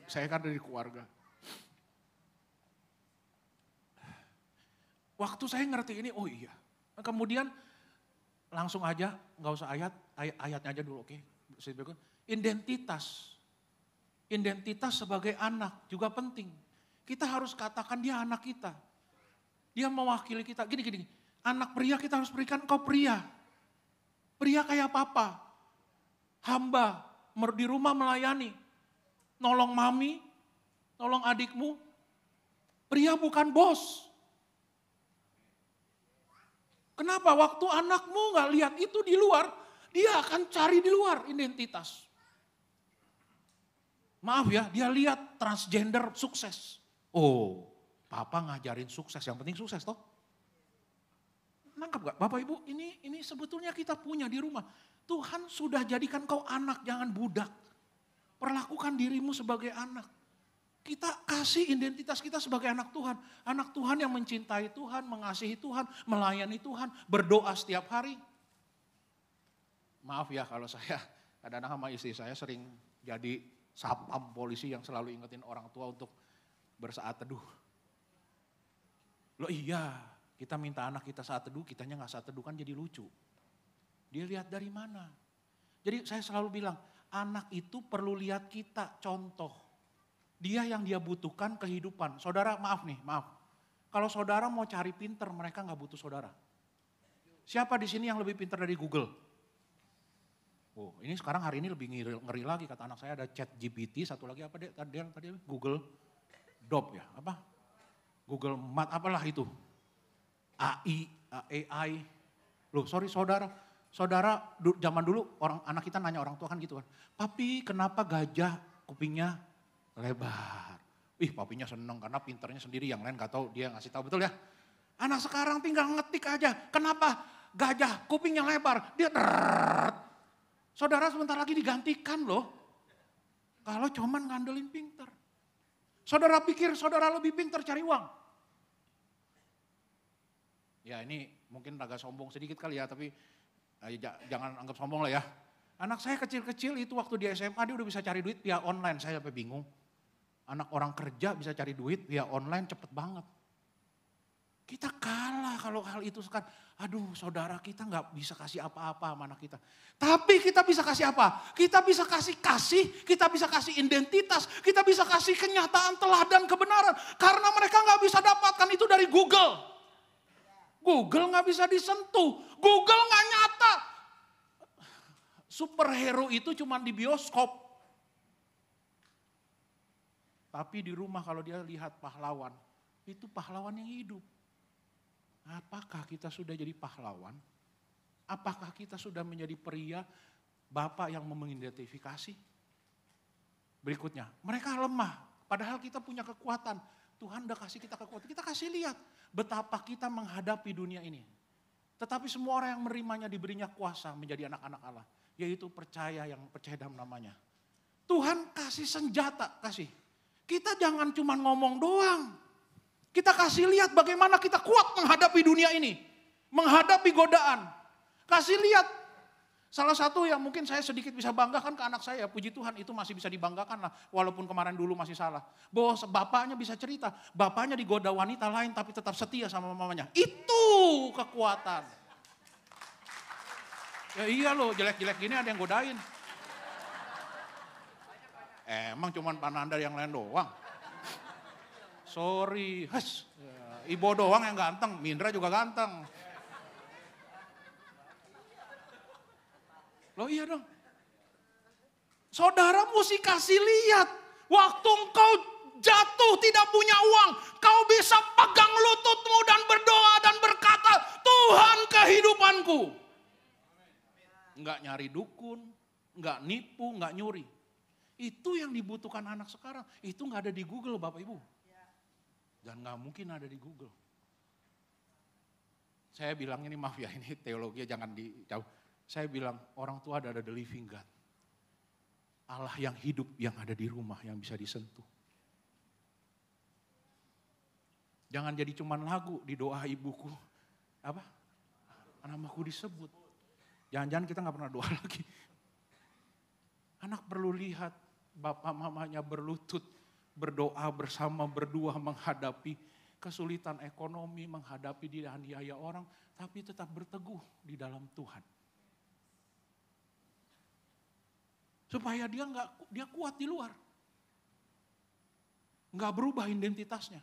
saya kan dari keluarga. Waktu saya ngerti ini, oh iya. Kemudian langsung aja, nggak usah ayatnya aja dulu, oke. Identitas. Identitas sebagai anak juga penting. Kita harus katakan dia anak kita. Dia mewakili kita. Gini, anak pria kita harus berikan engkau pria. Pria kayak papa. Hamba, di rumah melayani. Nolong mami, nolong adikmu. Pria bukan bos. Kenapa? Waktu anakmu gak lihat itu di luar, dia akan cari di luar identitas. Maaf ya, dia lihat transgender sukses. Oh, papa ngajarin sukses, yang penting sukses toh. Nangkap gak? Bapak Ibu, ini sebetulnya kita punya di rumah. Tuhan sudah jadikan kau anak, jangan budak. Perlakukan dirimu sebagai anak. Kita kasih identitas kita sebagai anak Tuhan. Anak Tuhan yang mencintai Tuhan, mengasihi Tuhan, melayani Tuhan, berdoa setiap hari. Maaf ya kalau saya kadang-kadang sama istri saya sering jadi sapam polisi yang selalu ingetin orang tua untuk bersaat teduh. Loh iya, kita minta anak kita saat teduh, kitanya gak saat teduh kan jadi lucu. Dia lihat dari mana? Jadi saya selalu bilang, anak itu perlu lihat kita, contoh. Dia yang dia butuhkan kehidupan. Saudara maaf. Kalau saudara mau cari pinter, mereka gak butuh saudara. Siapa di sini yang lebih pinter dari Google? Oh, ini sekarang hari ini lebih ngeri lagi, kata anak saya ada ChatGPT, satu lagi apa tadi Google Doc ya, apa? Google Mat, apalah itu. AI. Loh, sorry saudara zaman dulu anak kita nanya orang tua kan gitu kan. Papi, kenapa gajah kupingnya lebar? Papinya seneng karena pinternya sendiri, yang lain gak tahu, dia ngasih tahu, betul ya? Anak sekarang tinggal ngetik aja, kenapa gajah kupingnya lebar? Dia saudara sebentar lagi digantikan loh. Kalau cuman ngandelin pinter. Saudara pikir saudara lebih pinter cari uang? Ya ini mungkin agak sombong sedikit kali ya, tapi jangan anggap sombong lah ya. Anak saya kecil-kecil itu waktu di SMA dia udah bisa cari duit via online, saya sampai bingung. Anak orang kerja bisa cari duit via online cepet banget. Kita kalah kalau hal itu sekarang. Aduh saudara, kita gak bisa kasih apa-apa sama anak kita. Tapi kita bisa kasih apa? Kita bisa kasih, kita bisa kasih identitas, kita bisa kasih kenyataan, teladan, kebenaran. Karena mereka gak bisa dapatkan itu dari Google. Google gak bisa disentuh, Google gak nyata. Superhero itu cuma di bioskop. Tapi di rumah kalau dia lihat pahlawan, itu pahlawan yang hidup. Apakah kita sudah jadi pahlawan? Apakah kita sudah menjadi pria, bapak yang mengidentifikasi? Berikutnya, mereka lemah, padahal kita punya kekuatan. Tuhan udah kasih kita kekuatan, kita kasih lihat betapa kita menghadapi dunia ini. Tetapi semua orang yang menerimanya diberinya kuasa menjadi anak-anak Allah. Yaitu percaya dalam namanya. Tuhan kasih senjata, kasih. Kita jangan cuma ngomong doang. Kita kasih lihat bagaimana kita kuat menghadapi dunia ini. Menghadapi godaan. Kasih lihat. Salah satu yang mungkin saya sedikit bisa banggakan ke anak saya. Puji Tuhan itu masih bisa dibanggakan lah. Walaupun kemarin dulu masih salah. Bahwa bapaknya bisa cerita. Bapaknya digoda wanita lain tapi tetap setia sama mamanya. Itu kekuatan. Ya iya loh, jelek-jelek gini ada yang godain. Emang cuman Pananda yang lain doang. Sorry, Ibo doang yang ganteng, Mindra juga ganteng. Loh iya dong. Saudara mesti kasih lihat. Waktu engkau jatuh tidak punya uang. Kau bisa pegang lututmu dan berdoa dan berkata, Tuhan kehidupanku. Enggak nyari dukun, enggak nipu, enggak nyuri. Itu yang dibutuhkan anak sekarang. Itu enggak ada di Google Bapak Ibu. Dan enggak mungkin ada di Google. Saya bilang ini maaf ya, ini teologi jangan dijauh. Saya bilang orang tua ada the living God. Allah yang hidup yang ada di rumah yang bisa disentuh. Jangan jadi cuman lagu di doa ibuku. Apa? Namaku disebut. Jangan-jangan kita gak pernah doa lagi. Anak perlu lihat bapak mamanya berlutut, berdoa bersama, berdua menghadapi kesulitan ekonomi, menghadapi dianiaya orang, tapi tetap berteguh di dalam Tuhan. Supaya dia kuat di luar. Nggak berubah identitasnya.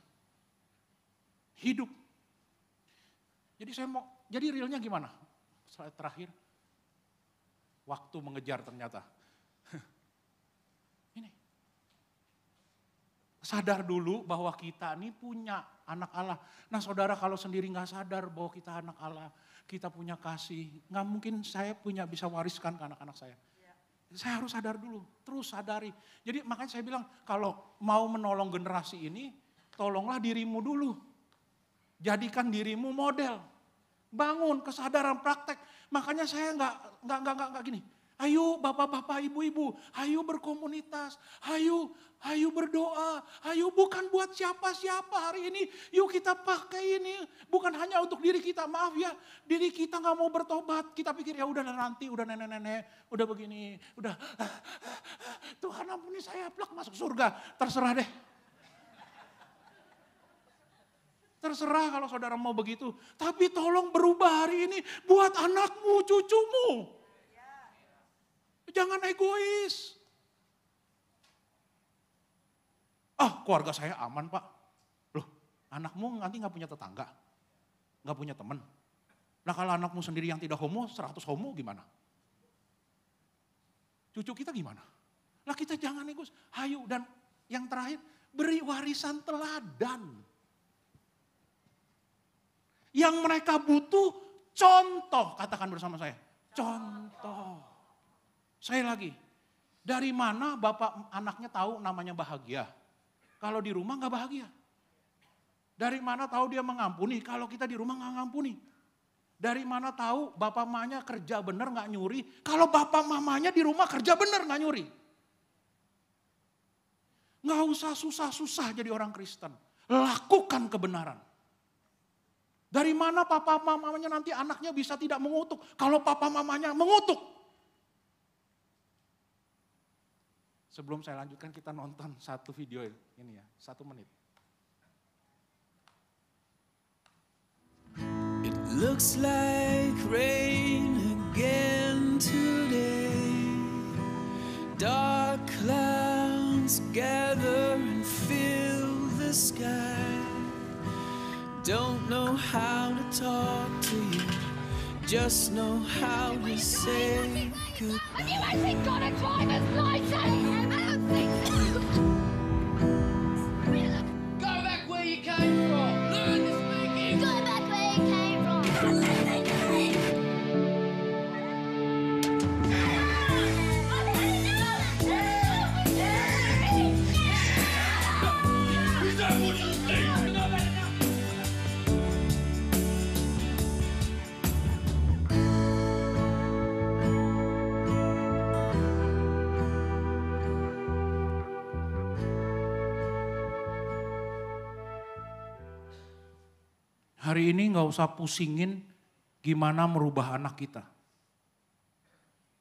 Hidup. Jadi realnya gimana? Slide terakhir. Waktu mengejar ternyata. Ini. Sadar dulu bahwa kita ini punya anak Allah. Nah saudara kalau sendiri nggak sadar bahwa kita anak Allah, kita punya kasih, nggak mungkin saya bisa wariskan ke anak-anak saya. Saya harus sadar dulu, terus sadari. Jadi makanya saya bilang kalau mau menolong generasi ini, tolonglah dirimu dulu. Jadikan dirimu model. Bangun kesadaran praktek. Makanya saya nggak gini. Ayo bapak-bapak, ibu-ibu, ayo berkomunitas, ayo berdoa, ayo bukan buat siapa-siapa hari ini. Yuk kita pakai ini, bukan hanya untuk diri kita, maaf ya, diri kita nggak mau bertobat. Kita pikir ya udah nanti, udah nenek-nenek, udah begini, udah Tuhan ampuni saya, plak masuk surga, terserah deh. Terserah kalau saudara mau begitu, tapi tolong berubah hari ini buat anakmu, cucumu. Jangan egois. Keluarga saya aman pak. Loh, anakmu nanti gak punya tetangga. Gak punya teman. Nah kalau anakmu sendiri yang tidak homo, 100 homo gimana? Cucu kita gimana? Nah kita jangan egois. Hayu, dan yang terakhir, beri warisan teladan. Yang mereka butuh contoh, katakan bersama saya. Contoh. Saya lagi, dari mana bapak anaknya tahu namanya bahagia? Kalau di rumah gak bahagia. Dari mana tahu dia mengampuni kalau kita di rumah gak ngampuni? Dari mana tahu bapak mamanya kerja bener gak nyuri kalau bapak mamanya di rumah kerja bener gak nyuri? Gak usah susah-susah jadi orang Kristen. Lakukan kebenaran. Dari mana papa mamanya nanti anaknya bisa tidak mengutuk kalau papa mamanya mengutuk? Sebelum saya lanjutkan kita nonton satu video ini ya, 1 menit. It looks like rain again today. Dark clouds gather and fill the sky. Don't know how to talk to you, just know how to say goodbye. Have you actually got a driver's license? I don't think so. Go back where you came from. Learn to speak English. Go back where you came from. Is that what you think? Hari ini gak usah pusingin gimana merubah anak kita.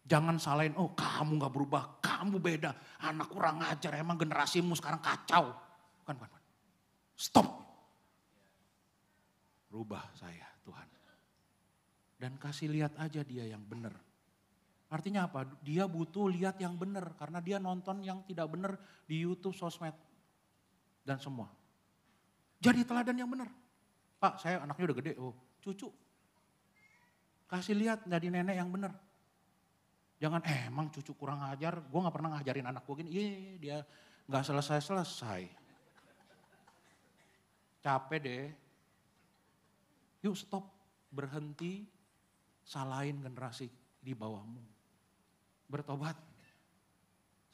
Jangan salahin, oh kamu gak berubah, kamu beda. Anak kurang ajar, emang generasimu sekarang kacau. Bukan. Stop. Rubah saya Tuhan. Dan kasih lihat aja dia yang benar. Artinya apa? Dia butuh lihat yang benar. Karena dia nonton yang tidak benar di YouTube, sosmed. Dan semua. Jadi teladan yang benar. Pak, saya anaknya udah gede, cucu. Kasih lihat dari nenek yang benar. Jangan, emang cucu kurang ajar, gue gak pernah ngajarin anak gue gini. Dia gak selesai-selesai. Capek deh. Yuk stop, berhenti, salahin generasi di bawahmu. Bertobat.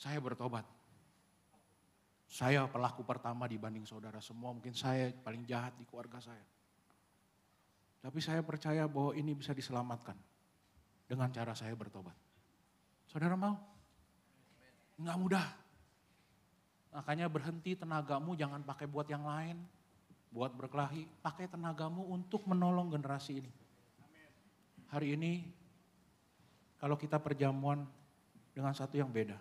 Saya bertobat. Saya pelaku pertama dibanding saudara semua, mungkin saya paling jahat di keluarga saya. Tapi saya percaya bahwa ini bisa diselamatkan dengan cara saya bertobat. Saudara mau? Enggak mudah. Makanya berhenti tenagamu jangan pakai buat yang lain. buat berkelahi, pakai tenagamu untuk menolong generasi ini. Hari ini, kalau kita perjamuan dengan satu yang beda.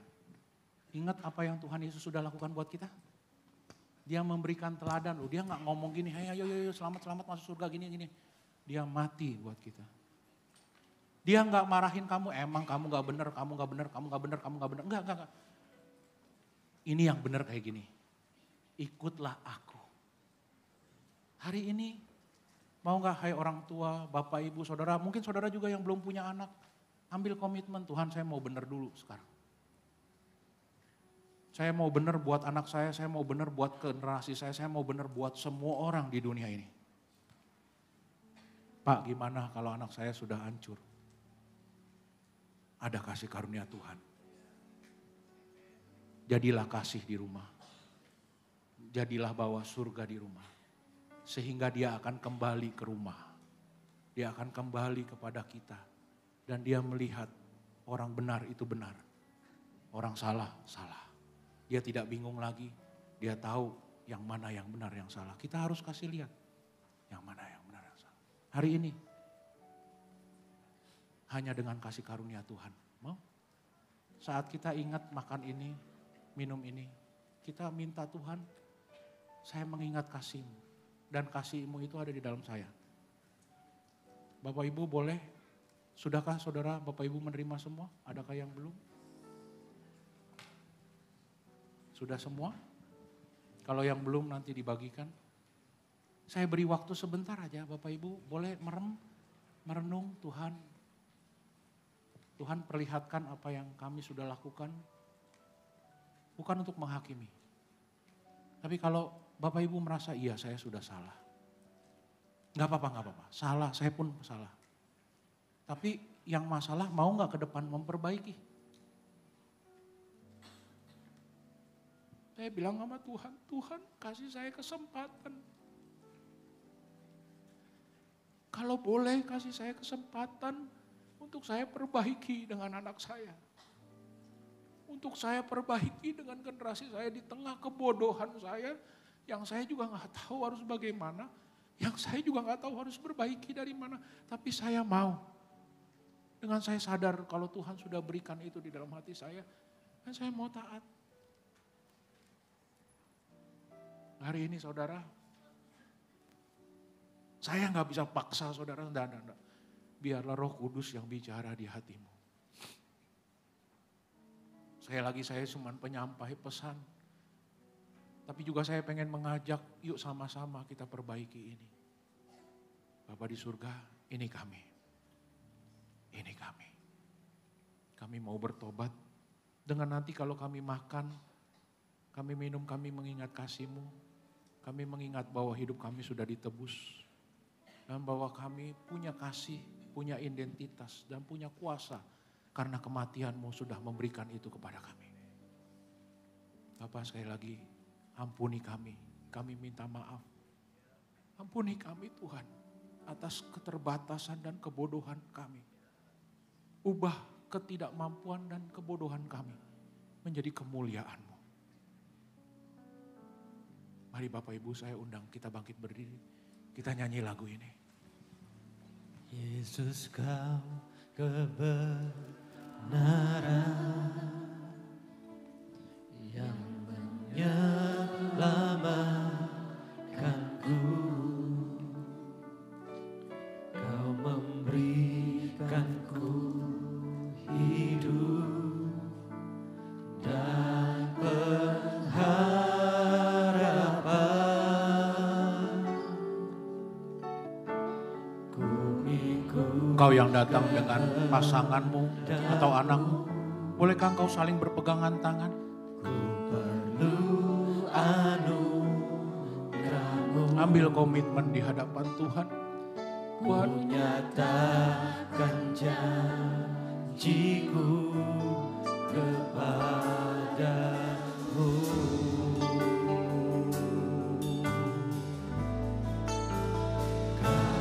Ingat apa yang Tuhan Yesus sudah lakukan buat kita? Dia memberikan teladan loh, dia gak ngomong gini, hey, ayo selamat masuk surga gini. Dia mati buat kita. Dia gak marahin kamu, emang kamu gak bener. Enggak. Ini yang bener kayak gini. Ikutlah aku. Hari ini mau gak hai orang tua, bapak, ibu, saudara, mungkin saudara juga yang belum punya anak. Ambil komitmen, Tuhan saya mau bener dulu sekarang. Saya mau bener buat anak saya mau bener buat generasi saya mau bener buat semua orang di dunia ini. Pak, gimana kalau anak saya sudah hancur? Ada kasih karunia Tuhan. Jadilah kasih di rumah. Jadilah bawa surga di rumah. Sehingga dia akan kembali ke rumah. Dia akan kembali kepada kita. Dan dia melihat orang benar itu benar. Orang salah, salah. Dia tidak bingung lagi. Dia tahu yang mana yang benar, yang salah. Kita harus kasih lihat yang mana yang benar, yang salah. Hari ini. Hanya dengan kasih karunia Tuhan. Mau? Saat kita ingat makan ini, minum ini, kita minta Tuhan, saya mengingat kasih-Mu. Dan kasih-Mu itu ada di dalam saya. Bapak Ibu boleh, sudahkah saudara Bapak Ibu menerima semua? Adakah yang belum? Sudah semua? Kalau yang belum nanti dibagikan. Saya beri waktu sebentar aja Bapak Ibu, boleh merenung Tuhan. Tuhan perlihatkan apa yang kami sudah lakukan, bukan untuk menghakimi. Tapi kalau Bapak Ibu merasa iya saya sudah salah. Gak apa-apa. Salah, saya pun salah. Tapi yang masalah mau gak ke depan memperbaiki? Saya bilang sama Tuhan, Tuhan kasih saya kesempatan. Kalau boleh kasih saya kesempatan untuk saya perbaiki dengan anak saya. Untuk saya perbaiki dengan generasi saya di tengah kebodohan saya. Yang saya juga gak tahu harus bagaimana. Yang saya juga gak tahu harus perbaiki dari mana. Tapi saya mau. Dengan saya sadar kalau Tuhan sudah berikan itu di dalam hati saya. Dan saya mau taat. Hari ini saudara. Saya gak bisa paksa saudara. Enggak. Biarlah Roh Kudus yang bicara di hatimu. Saya cuma penyampai pesan. Tapi juga saya pengen mengajak, yuk sama-sama kita perbaiki ini. Bapa di surga, ini kami. Ini kami. Kami mau bertobat. Dengan nanti kalau kami makan, kami minum, kami mengingat kasih-Mu. Kami mengingat bahwa hidup kami sudah ditebus. Dan bahwa kami punya kasih, punya identitas dan punya kuasa karena kematian-Mu sudah memberikan itu kepada kami. Bapak sekali lagi ampuni kami minta maaf. Ampuni kami Tuhan atas keterbatasan dan kebodohan kami. Ubah ketidakmampuan dan kebodohan kami menjadi kemuliaan-Mu. Mari Bapak Ibu saya undang kita bangkit berdiri, kita nyanyi lagu ini. Yesus kau kebenaran yang menyelamatkanku. Kau memberikanku hidup dan pengharapan. Engkau yang datang dengan pasanganmu atau anakmu, bolehkah engkau saling berpegangan tangan? Ambil komitmen di hadapan Tuhan. Ku nyatakan janjiku kepadamu.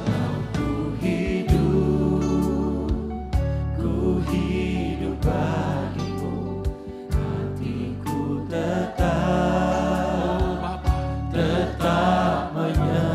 Kalau ku hidup bagimu, hatiku tetap menyembah.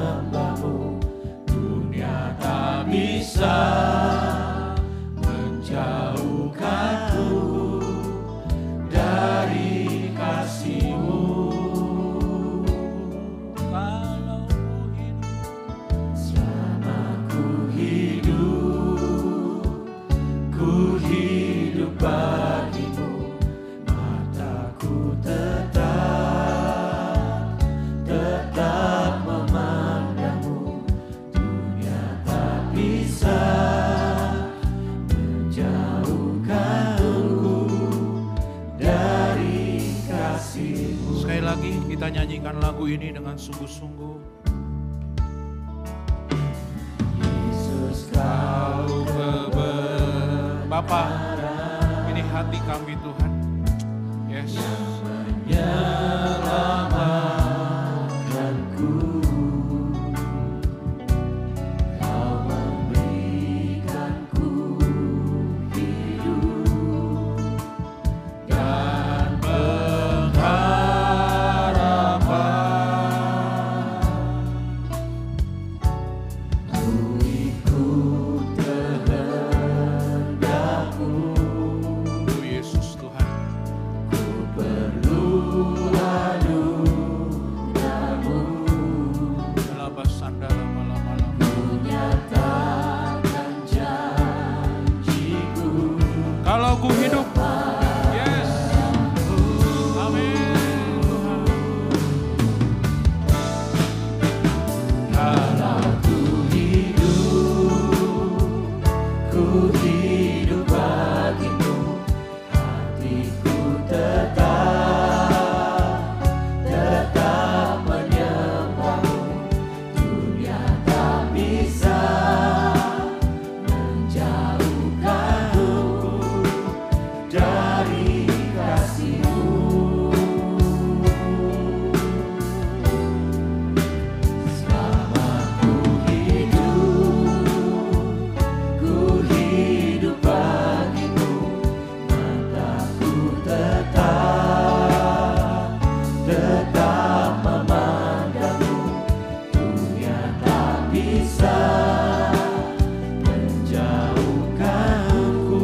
nyanyikan lagu ini dengan sungguh-sungguh. Yesus kau kebenaran. Bapa, ini hati kami Tuhan. Yes. Menyelamatkanku. Kau memberikanku hidup dan pengharapan. Ku ikut kehendak-Mu. Oh Yesus Tuhan. Ku perlu anugerah-Mu. Labas sandara malam-malam. Menyatakan janji-Ku. Kalau ku hidup. Yes. Amin Tuhan. Kalau ku hidup bagimu, hatiku tetap menyembah-Mu. Dunia tak bisa menjauhkanku dari kasih-Mu. Selama ku hidup bagimu, mataku tetap memandang-Mu. Dunia tak bisa menjauhkanku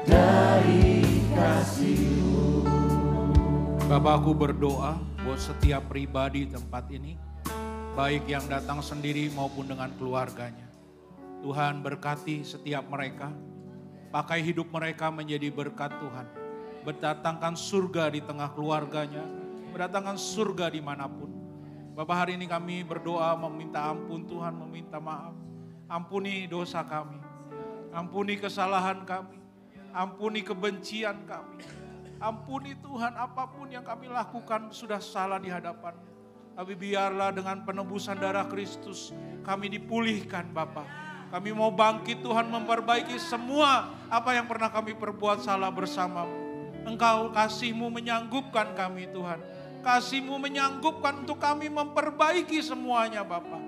dari kasih-Mu. Bapak, aku berdoa buat setiap pribadi tempat ini, baik yang datang sendiri maupun dengan keluarganya. Tuhan berkati setiap mereka, pakai hidup mereka menjadi berkat Tuhan. Berdatangkan surga di tengah keluarganya, berdatangkan surga dimanapun. Bapak, hari ini kami berdoa meminta ampun Tuhan, meminta maaf. Ampuni dosa kami, ampuni kesalahan kami, ampuni kebencian kami. Ampuni Tuhan, apapun yang kami lakukan sudah salah di hadapan. Tapi biarlah dengan penebusan darah Kristus kami dipulihkan Bapa. Kami mau bangkit Tuhan, memperbaiki semua apa yang pernah kami perbuat salah bersama-Mu. Engkau kasih-Mu menyanggupkan kami Tuhan. Kasih-Mu menyanggupkan untuk kami memperbaiki semuanya Bapa.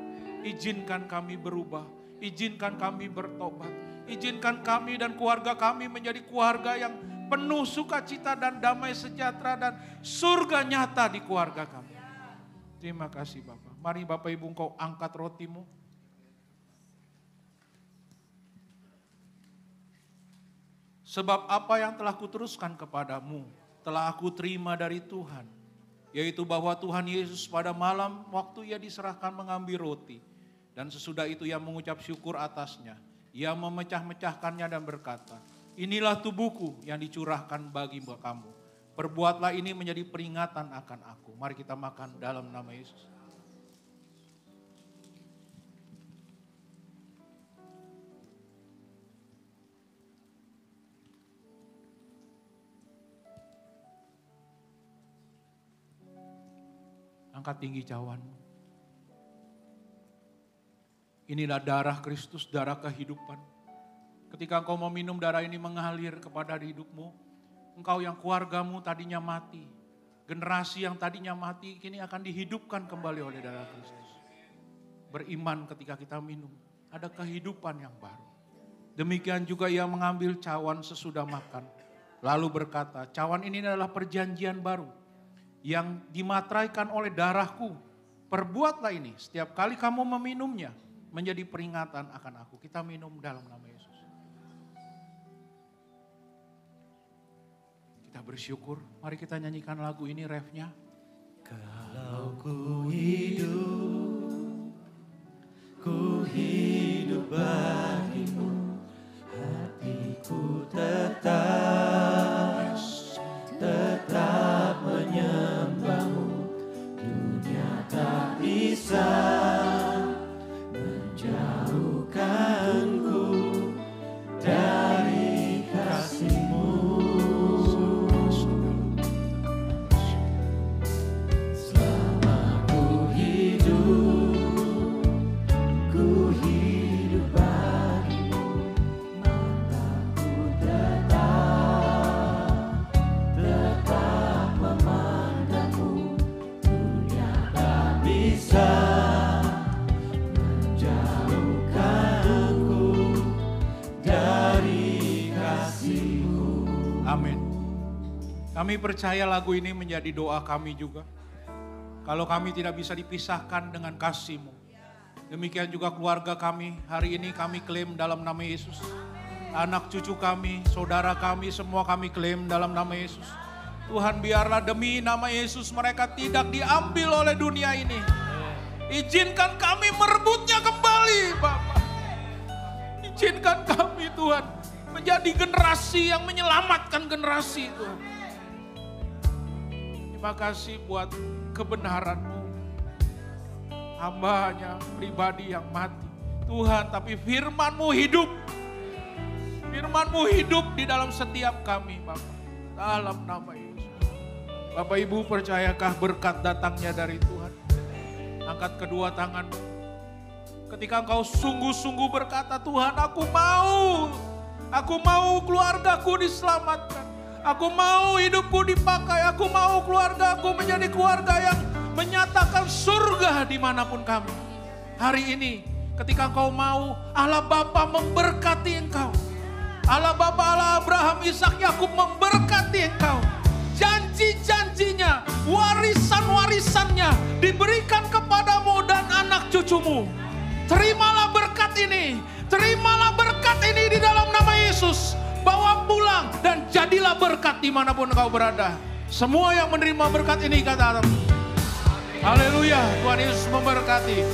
Izinkan kami berubah, izinkan kami bertobat. Izinkan kami dan keluarga kami menjadi keluarga yang penuh sukacita dan damai sejahtera dan surga nyata di keluarga kami. Terima kasih Bapak. Mari Bapak Ibu engkau angkat rotimu. Sebab apa yang telah kuteruskan kepadamu, telah aku terima dari Tuhan. Yaitu bahwa Tuhan Yesus pada malam waktu ia diserahkan mengambil roti. Dan sesudah itu ia mengucap syukur atasnya. Ia memecah-mecahkannya dan berkata, inilah tubuhku yang dicurahkan bagi kamu. Perbuatlah ini menjadi peringatan akan aku. Mari kita makan dalam nama Yesus. Angkat tinggi cawanmu. Inilah darah Kristus, darah kehidupan. Ketika engkau mau minum darah ini mengalir kepada hidupmu, engkau yang keluargamu tadinya mati, generasi yang tadinya mati kini akan dihidupkan kembali oleh darah Kristus. Beriman ketika kita minum, ada kehidupan yang baru. Demikian juga ia mengambil cawan sesudah makan, lalu berkata, cawan ini adalah perjanjian baru yang dimateraikan oleh darahku. Perbuatlah ini setiap kali kamu meminumnya menjadi peringatan akan aku. Kita minum dalam nama Yesus. Kita bersyukur. Mari kita nyanyikan lagu ini refnya. Kalau ku hidup bagimu, hatiku tetap menyembah-Mu. Dunia tak bisa menjauhkanku dari kasih-Mu. Amin. Kami percaya lagu ini menjadi doa kami juga. Kalau kami tidak bisa dipisahkan dengan kasih-Mu. Demikian juga keluarga kami, hari ini kami klaim dalam nama Yesus. Anak cucu kami, saudara kami, semua kami klaim dalam nama Yesus. Tuhan, biarlah demi nama Yesus mereka tidak diambil oleh dunia ini. Izinkan kami merebutnya kembali, Bapak. Izinkan kami, Tuhan, menjadi generasi yang menyelamatkan generasi, Tuhan. Terima kasih buat kebenaran-Mu. Hamba hanya pribadi yang mati, Tuhan, tapi firman-Mu hidup. Firman-Mu hidup di dalam setiap kami, Bapak. Dalam nama Yesus. Bapak Ibu, percayakah berkat datangnya dari Tuhan? Angkat kedua tanganmu. Ketika engkau sungguh-sungguh berkata, Tuhan, aku mau keluargaku diselamatkan. Aku mau hidupku dipakai, aku mau keluargaku menjadi keluarga yang menyatakan surga dimanapun kami. Hari ini ketika engkau mau, Allah Bapa memberkati engkau. Allah Bapa, Allah Abraham, Ishak, Yakub memberkati engkau. Janji-janjinya, warisan-warisannya diberikan kepadamu dan anak cucumu. Terimalah berkat ini, terimalah berkat ini di dalam nama Yesus. Bawa pulang dan jadilah berkat dimanapun engkau berada. Semua yang menerima berkat ini kata haleluya, Tuhan Yesus memberkati.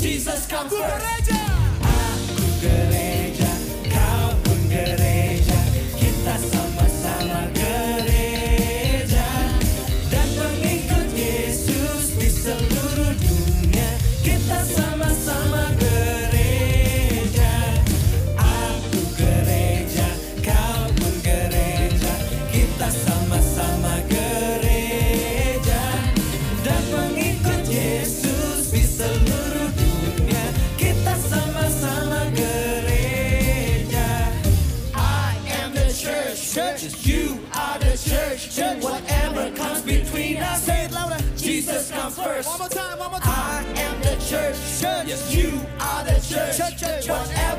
Jesus comes first. Aku gereja, kau pun gereja, kita sama-sama gereja. Dan pengikut Yesus di seluruh dunia, kita sama-sama gereja. Aku gereja, kau pun gereja, kita sama-sama gereja. Dan pengikut Yesus di seluruh dunia, kita sama-sama gereja. I am the church, you are the church. Whatever comes between us, say it louder. Jesus comes first. One more time. I am the church, yes, you are the church. Whatever